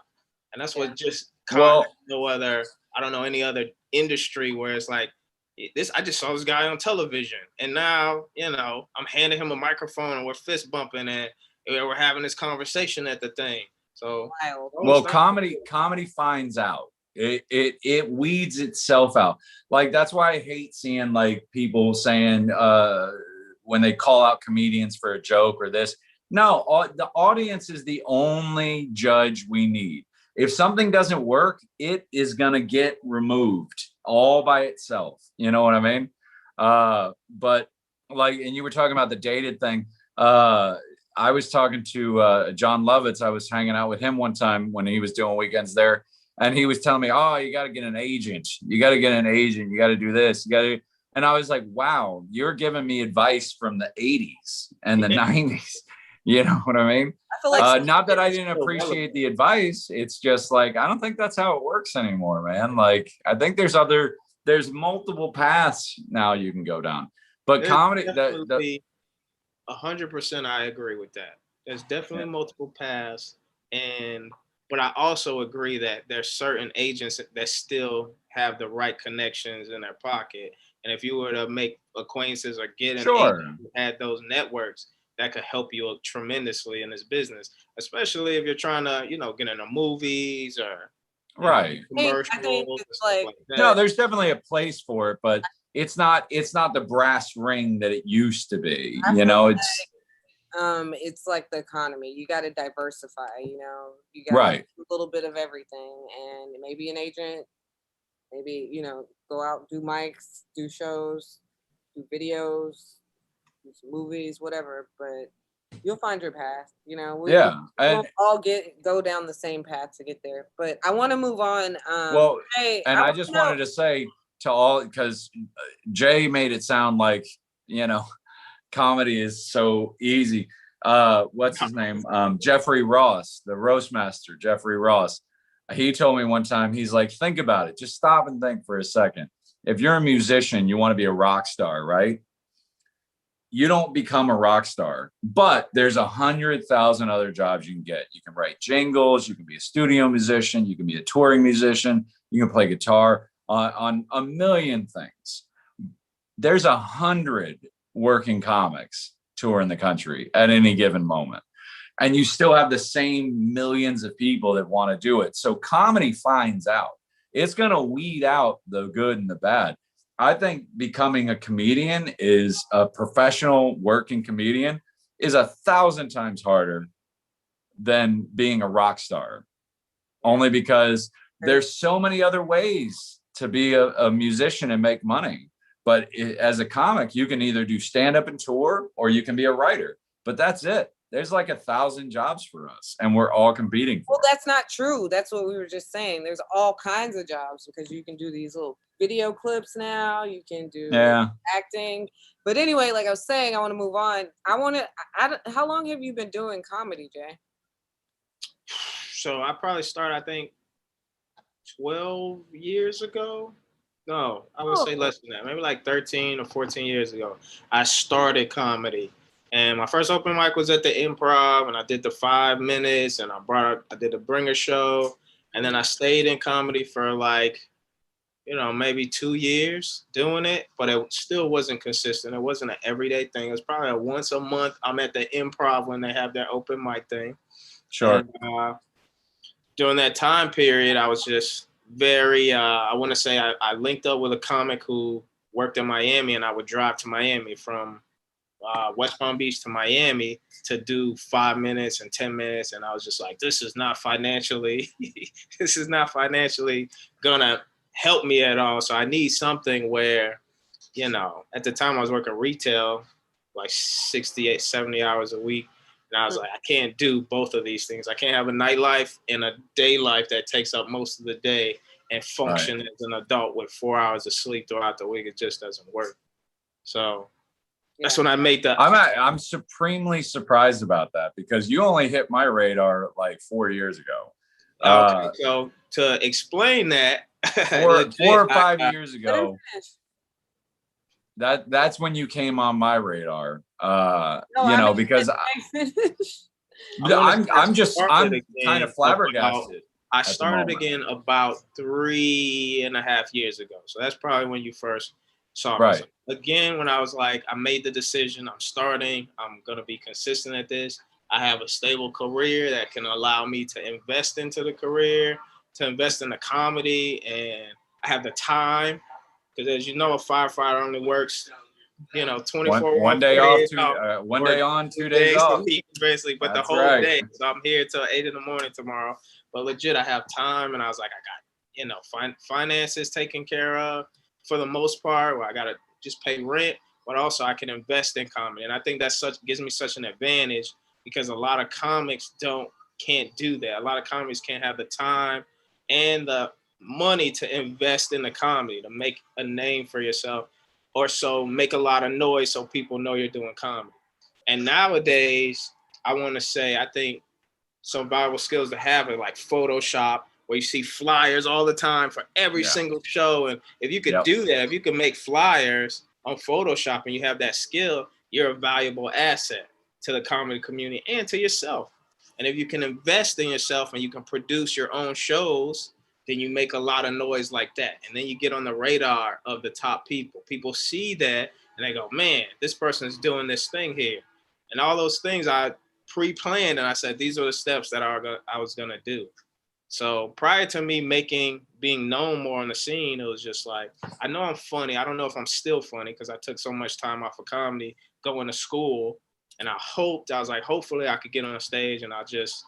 And that's what just Well, no other, I don't know any other industry where it's like this. I just saw this guy on television, and now I'm handing him a microphone and we're fist bumping and we're having this conversation at the thing. So well, comedy finds out. It weeds itself out. Like that's why I hate seeing like people saying when they call out comedians for a joke or this. No, the audience is the only judge we need. If something doesn't work, it is gonna get removed all by itself. You know what I mean? But like, and you were talking about the dated thing. I was talking to John Lovitz. I was hanging out with him one time when he was doing weekends there, and he was telling me, "Oh, you got to get an agent. You got to get an agent. You got to do this. You got to." And I was like, "Wow, you're giving me advice from the '80s and the '90s." You know what I mean? I feel like Not that I didn't appreciate the advice. It's just like I don't think that's how it works anymore, man. Like I think there's multiple paths now you can go down. But comedy, 100%, I agree with that. There's definitely multiple paths, but I also agree that there's certain agents that still have the right connections in their pocket. And if you were to make acquaintances or get an agent who had those networks, that could help you tremendously in this business, especially if you're trying to, get into movies or commercials. I think it's like no, there's definitely a place for it, but it's not the brass ring that it used to be. It's like the economy. You got to diversify. You got to do a little bit of everything, and maybe an agent. Maybe go out, do mics, do shows, do videos, do some movies, whatever. But you'll find your path. We'll all go down the same path to get there. But I want to move on. I just wanted to say to all, because Jay made it sound like comedy is so easy. What's his name? Jeffrey Ross, the roast master, Jeffrey Ross. He told me one time, he's like, think about it. Just stop and think for a second. If you're a musician, you want to be a rock star, right? You don't become a rock star, but there's 100,000 other jobs you can get. You can write jingles. You can be a studio musician. You can be a touring musician. You can play guitar on a million things. There's 100 working comics touring the country at any given moment. And you still have the same millions of people that want to do it. So comedy finds out. It's going to weed out the good and the bad. I think becoming a comedian is a professional working comedian is 1,000 times harder than being a rock star. Only because there's so many other ways to be a musician and make money. But as a comic, you can either do stand-up and tour or you can be a writer. But that's it. There's like 1,000 jobs for us and we're all competing for it. That's not true. That's what we were just saying. There's all kinds of jobs because you can do these little video clips now. You can do acting. But anyway, like I was saying, I want to move on. How long have you been doing comedy, Jay? So I probably started, I think, 12 years ago. No, I would say less than that. Maybe like 13 or 14 years ago. I started comedy. And my first open mic was at the Improv, and I did the 5 minutes, and I did the Bringer show, and then I stayed in comedy for like, maybe 2 years doing it, but it still wasn't consistent. It wasn't an everyday thing. It was probably a once a month. I'm at the Improv when they have their open mic thing. Sure. And, during that time period, I was just very, I want to say I linked up with a comic who worked in Miami, and I would drive to Miami from West Palm Beach to Miami to do 5 minutes and 10 minutes. And I was just like, this is not financially gonna help me at all. So I need something where, at the time I was working retail, like 68, 70 hours a week. And I was like, I can't do both of these things. I can't have a nightlife and a day life that takes up most of the day and function as an adult with 4 hours of sleep throughout the week. It just doesn't work. So that's when I made the. I'm supremely surprised about that because you only hit my radar like 4 years ago. Okay, so to explain that, 4 or 5 years ago, that's when you came on my radar. Because I'm kind of flabbergasted. I at the started moment. again about 3.5 years ago. So that's probably when you first saw me. Right. So again, when I was like, I made the decision, I'm starting, I'm going to be consistent at this. I have a stable career that can allow me to invest into the career, to invest in the comedy, and I have the time. Because as you know, a firefighter only works, 24 one day 48 off, one day on, 2 days days a off. week, basically, but That's the whole right. day. So I'm here till 8 in the morning tomorrow. But legit, I have time, and I was like, I got, finances taken care of for the most part. Where I gotta just pay rent, but also I can invest in comedy, and I think that's gives me such an advantage because a lot of comics can't do that. A lot of comics can't have the time and the money to invest in the comedy to make a name for yourself, or so make a lot of noise so people know you're doing comedy. And nowadays, I want to say, I think some valuable skills to have are like Photoshop, where you see flyers all the time for every single show. And if you could do that, if you could make flyers on Photoshop and you have that skill, you're a valuable asset to the comedy community and to yourself. And if you can invest in yourself and you can produce your own shows, then you make a lot of noise like that. And then you get on the radar of the top people. People see that and they go, man, this person is doing this thing here. And all those things I pre-planned, and I said, these are the steps that I was going to do. So prior to me being known more on the scene, it was just like, I know I'm funny. I don't know if I'm still funny because I took so much time off of comedy going to school. And I was like, hopefully I could get on a stage, and I just,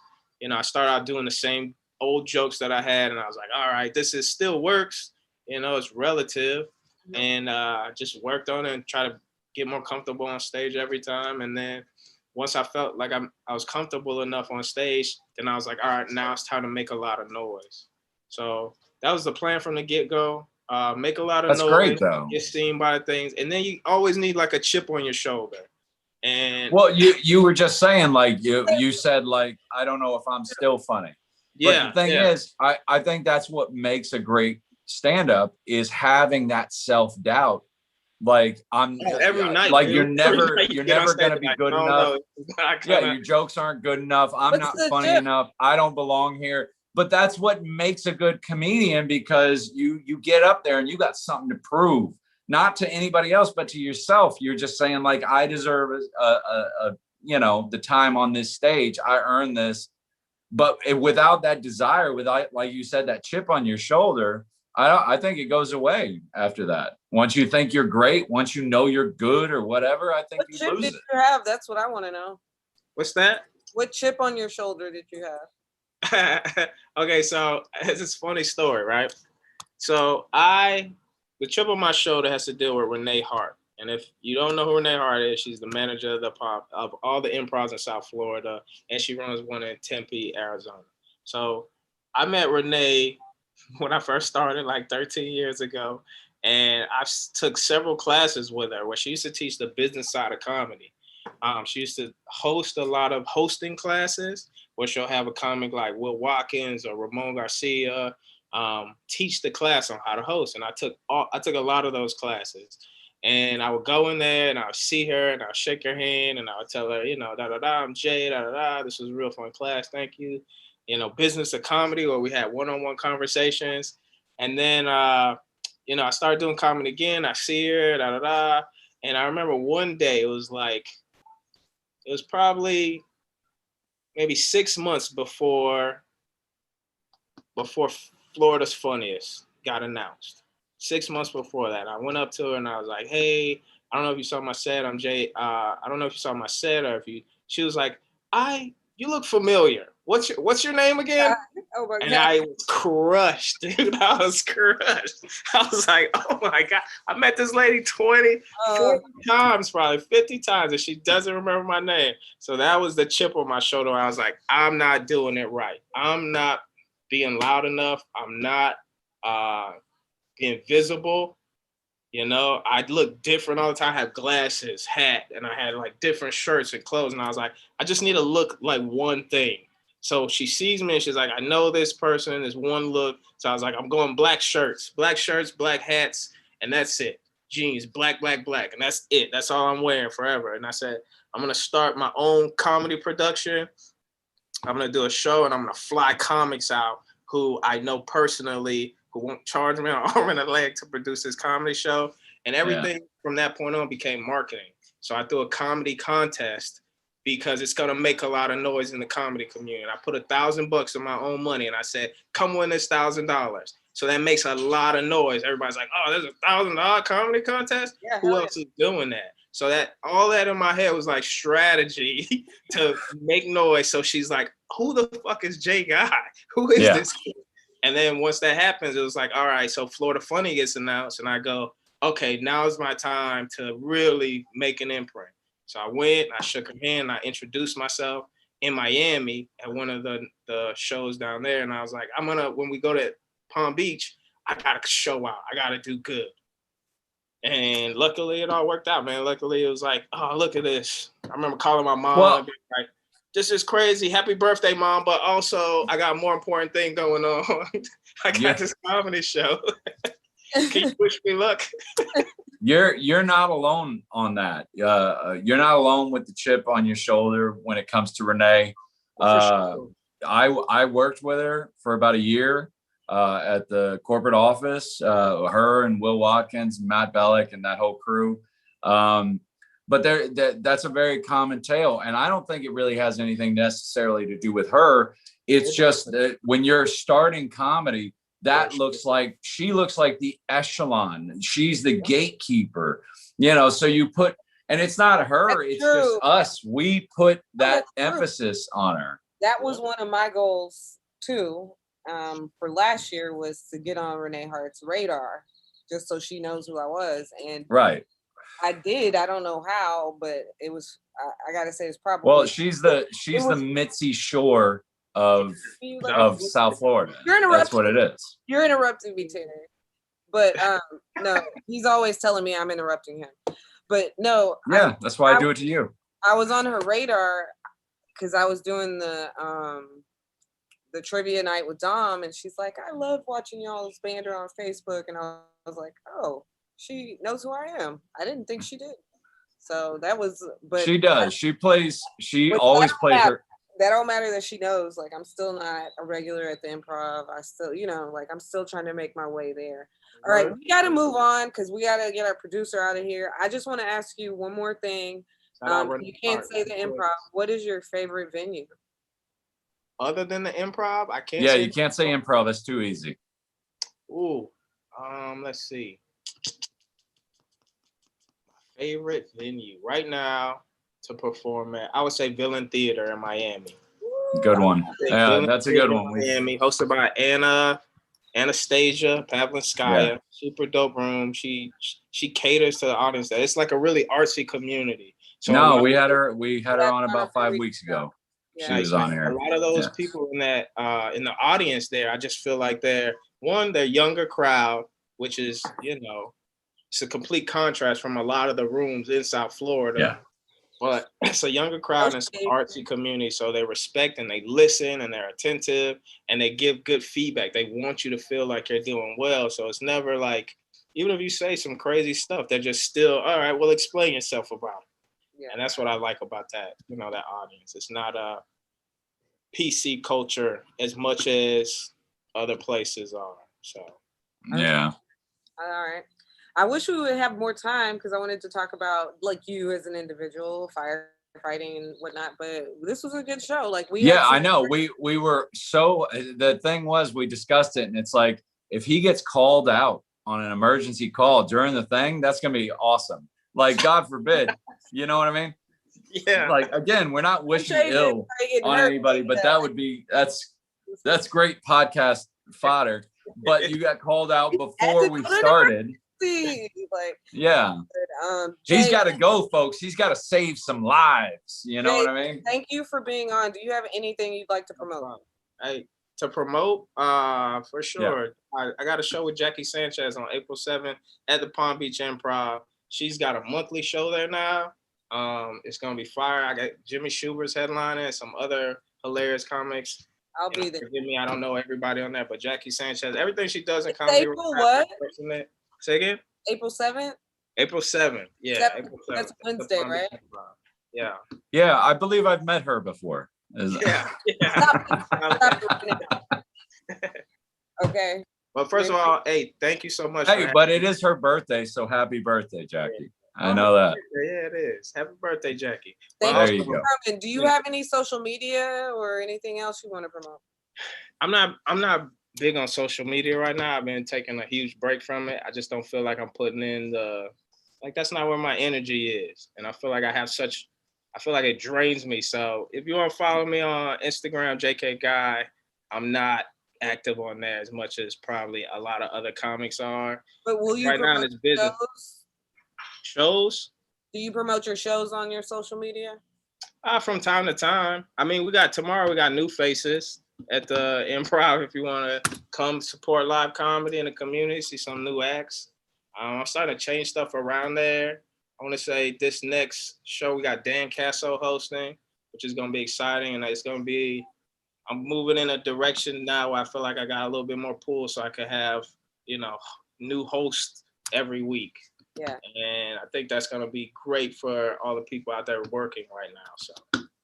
I started out doing the same old jokes that I had. And I was like, all right, still works. It's relative. And I just worked on it and try to get more comfortable on stage every time. And then once I felt like I was comfortable enough on stage, then I was like, all right, now it's time to make a lot of noise. So that was the plan from the get-go. Make a lot of That's noise, great, though. get seen by things. And then you always need like a chip on your shoulder. And well, you were just saying, like, you said, like, I don't know if I'm still funny. But the thing is, I think that's what makes a great stand-up is having that self-doubt. Like, every night, like, dude. you're never going to be like, good no, enough. No, Your jokes aren't good enough. I'm not funny chip? enough. I don't belong here. But that's what makes a good comedian, because you get up there and you got something to prove, not to anybody else, but to yourself. You're just saying, like, I deserve the time on this stage. I earned this. But without that desire, without, like you said, that chip on your shoulder, I think it goes away after that. Once you think you're great, once you know you're good or whatever, I think what you chip lose did it. you have? That's what I want to know. What's that? What chip on your shoulder did you have? Okay, so it's this funny story, right? So the chip on my shoulder has to deal with Renee Hart. And if you don't know who Renee Hart is, she's the manager of all the improvs in South Florida, and she runs one in Tempe, Arizona. So I met Renee when I first started like 13 years ago, and I took several classes with her where she used to teach the business side of comedy. She used to host a lot of hosting classes where she'll have a comic like Will Watkins or Ramon Garcia teach the class on how to host. And I took a lot of those classes. And I would go in there and I would see her and I would shake her hand and I would tell her, I'm Jay, this was a real fun class. Thank you. Business of comedy, where we had one-on-one conversations. And then, I started doing comedy again. I see her, And I remember one day it was probably maybe 6 months before Florida's Funniest got announced. 6 months before that, I went up to her and I was like, "Hey, I don't know if you saw my set. I'm Jay. I don't know if you saw my set or if you." She was like, "You look familiar. What's your name again?" Oh my And God. I was crushed, dude. I was crushed. I was like, "Oh my God!" I met this lady 40 times, probably 50 times, and she doesn't remember my name. So that was the chip on my shoulder. I was like, "I'm not doing it right. I'm not being loud enough. I'm not being visible. I'd look different all the time. I had glasses, hat, and I had like different shirts and clothes. And I was like, I just need to look like one thing." So she sees me and she's like, "I know this person, this one look." So I was like, "I'm going black shirts, black hats, and that's it. Jeans, black, and that's it. That's all I'm wearing forever." And I said, "I'm going to start my own comedy production. I'm going to do a show and I'm going to fly comics out who I know personally, who won't charge me an arm and a leg to produce this comedy show. And everything from that point on became marketing. So I threw a comedy contest because it's gonna make a lot of noise in the comedy community. And I put $1,000 of my own money and I said, come win this $1,000. So that makes a lot of noise. Everybody's like, oh, there's $1,000 comedy contest? Yeah, Who else is doing that? So that all that in my head was like strategy to make noise. So she's like, who the fuck is Jay Guy? Who is this kid? And then once that happens, it was like, all right, so Florida Funny gets announced. And I go, okay, now is my time to really make an imprint. So I went, I shook her hand, I introduced myself in Miami at one of the shows down there. And I was like, when we go to Palm Beach, I gotta show out. I gotta do good. And luckily it all worked out, man. Luckily it was like, oh, look at this. I remember calling my mom and being like, this is crazy. Happy birthday, Mom. But also I got a more important thing going on. I got this comedy show. Can you wish me luck? You're not alone on that. You're not alone with the chip on your shoulder when it comes to Renee. Sure. I worked with her for about a year at the corporate office, her and Will Watkins, Matt Bellick, and that whole crew. But that's a very common tale. And I don't think it really has anything necessarily to do with her. It's just that when you're starting comedy, she looks like the echelon. She's the gatekeeper, so you put, and it's not her, it's just us. We put that emphasis on her. That was one of my goals too. For last year was to get on Renee Hart's radar, just so she knows who I was. And right. I did. I don't know how, but it was. I gotta say, it's probably. Well, she's the Mitzi Shore of South Florida. That's what it is. You're interrupting me, Tanner. But no, he's always telling me I'm interrupting him. But no. Yeah, that's why I do it to you. I was on her radar because I was doing the trivia night with Dom, and she's like, I love watching y'all's banter on Facebook, and I was like, oh. She knows who I am. I didn't think she did. So that was, but she does. She always plays her. That don't matter that she knows. Like, I'm still not a regular at the Improv. I still, I'm still trying to make my way there. All right, we got to move on because we got to get our producer out of here. I just want to ask you one more thing. You can't say the Improv. What is your favorite venue? Other than the Improv, I can't. Yeah, you can't say Improv. That's too easy. Ooh, let's see. Favorite venue right now to perform at, I would say Villain Theater in Miami. Good one. Yeah, that's a good one. Miami, hosted by Anastasia Pavlinskaya. Yeah. Super dope room. She caters to the audience. It's like a really artsy community. So we had her on about 5 weeks ago. Yeah. She was on here. A lot of those people in that in the audience there, I just feel like they're younger crowd, which is, it's a complete contrast from a lot of the rooms in South Florida. Yeah. But it's a younger crowd and it's an artsy community. So they respect and they listen and they're attentive and they give good feedback. They want you to feel like you're doing well. So it's never like, even if you say some crazy stuff, they're just still, all right, well, explain yourself about it. Yeah. And that's what I like about that, that audience. It's not a PC culture as much as other places are. So. Yeah. All right. I wish we would have more time because I wanted to talk about like you as an individual, firefighting and whatnot. But this was a good show. Like I know. We were the thing was we discussed it, and it's like if he gets called out on an emergency call during the thing, that's gonna be awesome. Like God forbid, you know what I mean? Yeah. Like again, we're not wishing ill on anybody, but that's great podcast fodder. But you got called out before we started. He's got to go, folks. He's got to save some lives. You know what I mean? Thank you for being on. Do you have anything you'd like to promote? To promote, for sure. Yeah. I got a show with Jackie Sanchez on April 7th at the Palm Beach Improv. She's got a monthly show there now. It's gonna be fire. I got Jimmy Schuber's headlining and some other hilarious comics. I'll be there. Forgive me, I don't know everybody on that, but Jackie Sanchez, everything she does in comedy. April what? Say again? April 7th? April 7th. Yeah. April 7th. That's Wednesday, right? Yeah. Yeah, I believe I've met her before. Yeah. first of all, hey, thank you so much. Hey, but it is her birthday, so happy birthday, Jackie. I know that. Yeah, it is. Happy birthday, Jackie. There you go. Do you have any social media or anything else you want to promote? I'm not big on social media right now. I've been taking a huge break from it. I just don't feel like I'm putting in that's not where my energy is. And I feel like I feel like it drains me. So if you want to follow me on Instagram, JK Guy, I'm not active on there as much as probably a lot of other comics are. But will you right now in this business shows? Do you promote your shows on your social media? From time to time. I mean, tomorrow we got new faces at the Improv. If you want to come support live comedy in the community, see some new acts. I'm starting to change stuff around there. I want to say this next show we got Dan Casso hosting, which is going to be exciting, and it's going to be. I'm moving in a direction now where I feel like I got a little bit more pull, so I could have new hosts every week. Yeah. And I think that's going to be great for all the people out there working right now. So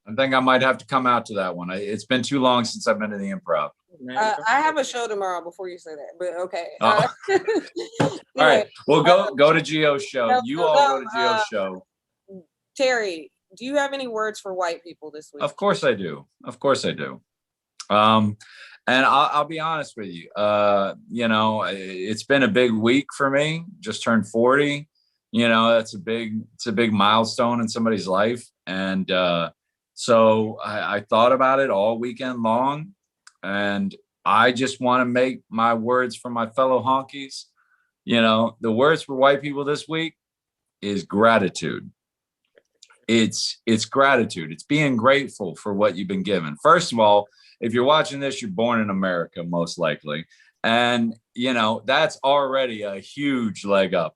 I think I might have to come out to that one. It's been too long since I've been to the Improv. I have a show tomorrow before you say that, but okay. All right. Well, go to Gio's show. You all go to Gio's show. Terry, do you have any words for white people this week? Of course I do. And I'll be honest with you. It's been a big week for me. Just turned 40. It's a big milestone in somebody's life. And so I thought about it all weekend long. And I just want to make my words for my fellow honkies. The words for white people this week is gratitude. It's gratitude. It's being grateful for what you've been given. First of all, if you're watching this, you're born in America, most likely. And, that's already a huge leg up.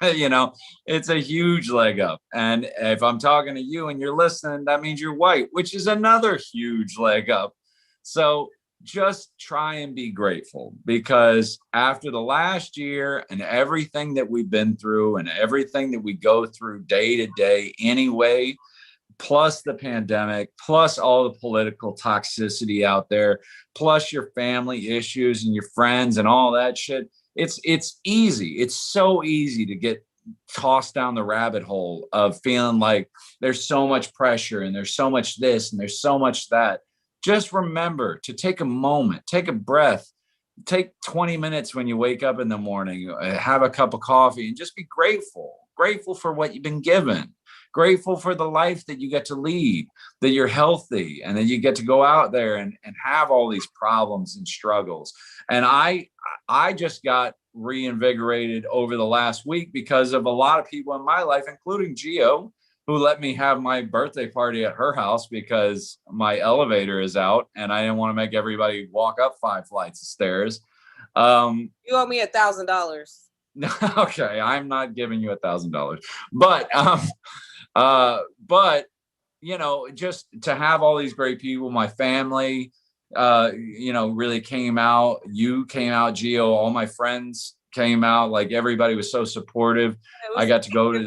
It's a huge leg up. And if I'm talking to you and you're listening, that means you're white, which is another huge leg up. So just try and be grateful, because after the last year and everything that we've been through and everything that we go through day to day anyway, plus the pandemic, plus all the political toxicity out there, plus your family issues and your friends and all that shit, it's easy. It's so easy to get tossed down the rabbit hole of feeling like there's so much pressure and there's so much this and there's so much that. Just remember to take a moment, take a breath, take 20 minutes when you wake up in the morning, have a cup of coffee, and just be grateful for what you've been given, grateful for the life that you get to lead, that you're healthy, and that you get to go out there and have all these problems and struggles. And I just got reinvigorated over the last week because of a lot of people in my life, including Gio, who let me have my birthday party at her house because my elevator is out and I didn't want to make everybody walk up 5 flights of stairs. You owe me $1,000. Okay, I'm not giving you $1,000, but just to have all these great people, my family, really came out. You came out, Gio, all my friends came out. Like, everybody was so supportive. I got to go to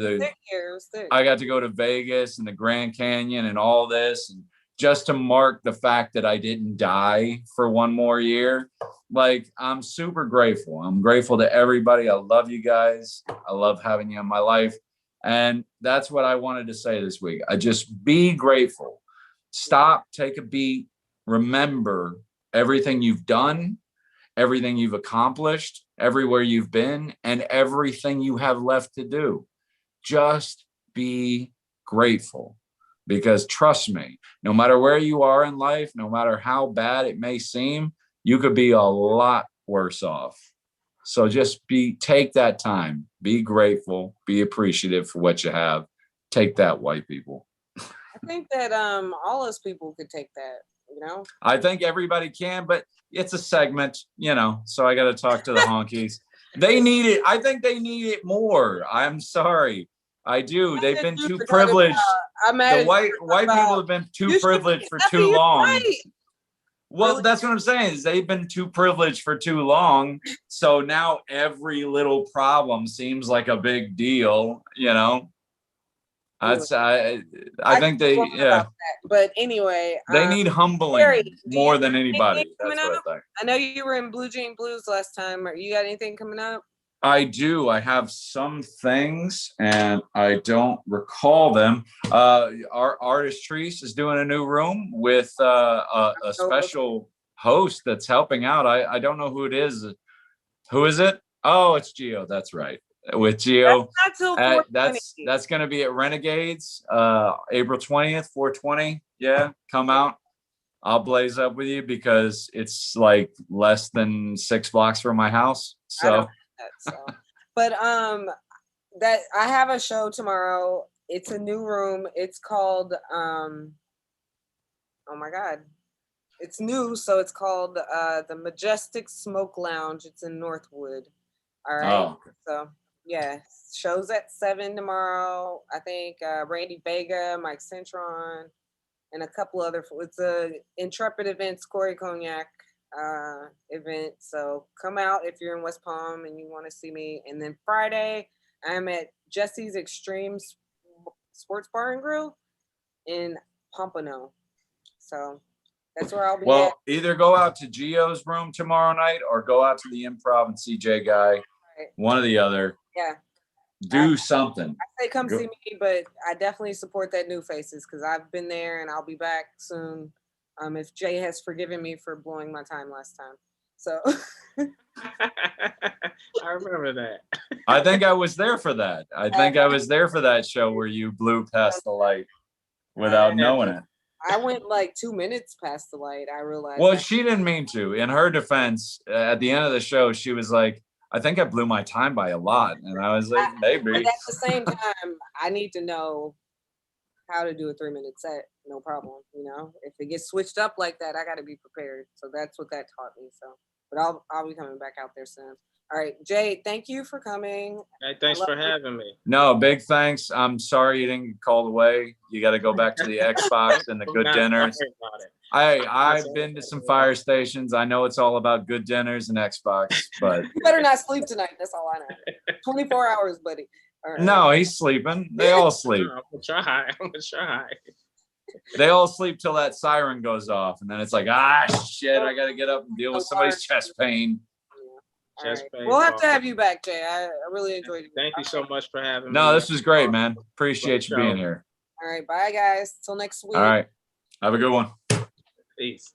Vegas and the Grand Canyon and all this, and just to mark the fact that I didn't die for one more year. Like, I'm super grateful. I'm grateful to everybody. I love you guys. I love having you in my life. And that's what I wanted to say this week. I just be grateful. Stop, take a beat, remember everything you've done, everything you've accomplished, everywhere you've been, and everything you have left to do. Just be grateful, because trust me, no matter where you are in life, no matter how bad it may seem, you could be a lot worse off. So just take that time, be grateful, be appreciative for what you have. Take that, white people. I think that all us people could take that. I think everybody can, but it's a segment, so I got to talk to the honkies. They need it. I think they need it more. I'm sorry. I do. They've been too privileged. The white people have been too privileged for too long. Right. Well, really? That's what I'm saying, is they've been too privileged for too long. So now every little problem seems like a big deal, I think they, yeah, but anyway, they need humbling more than anybody. That's what I think. I know you were in Blue Jean Blues last time. You got anything coming up? I do. I have some things and I don't recall them. Our artist Treese is doing a new room with a special host that's helping out. I don't know who it is. Who is it? Oh, it's Gio. That's right. With Gio. That's going to be at Renegades, April 20th, 420. Yeah, come out. I'll blaze up with you because it's like less than 6 blocks from my house. So. But that I have a show tomorrow. It's a new room. It's called oh my God. It's new, so it's called the Majestic Smoke Lounge. It's in Northwood. All right. Oh. So yeah, show's at 7 tomorrow. I think Randy Vega, Mike Centron, and a couple other. It's a Intrepid Events, Corey Cognac event. So come out if you're in West Palm and you want to see me. And then Friday, I'm at Jesse's Extreme Sports Bar and Grill in Pompano. So that's where I'll be. Well, at. Either go out to Gio's room tomorrow night or go out to the Improv and CJ Guy. Right. One or the other. Yeah. Do something. I say come see me, but I definitely support that New Faces because I've been there and I'll be back soon. If Jay has forgiven me for blowing my time last time. So I remember that. I think I was there for that. I think I was there for that show where you blew past the light without knowing it. I went like 2 minutes past the light. I realized. Well, she didn't mean to. In her defense, at the end of the show, she was like, I think I blew my time by a lot. And I was like, maybe. But at the same time, I need to know how to do a 3-minute set. No problem. You know, if it gets switched up like that, I got to be prepared. So that's what that taught me. So, but I'll be coming back out there soon. All right, Jay, thank you for coming. Hey, thanks for having me. No, big thanks. I'm sorry you didn't get called away. You got to go back to the Xbox and the good dinners. I've been to some fire stations. I know it's all about good dinners and Xbox, but you better not sleep tonight. That's all I know. 24 hours, buddy. All right. No, he's sleeping. They all sleep. I'm gonna try. They all sleep till that siren goes off, and then it's like, shit, I got to get up and deal with somebody's chest pain. Right. We'll have to have you back, Jay. I really enjoyed it. Thank you so much for having me. No, this was great, man. Appreciate you being here. All right, bye, guys. Till next week. All right. Have a good one. Peace.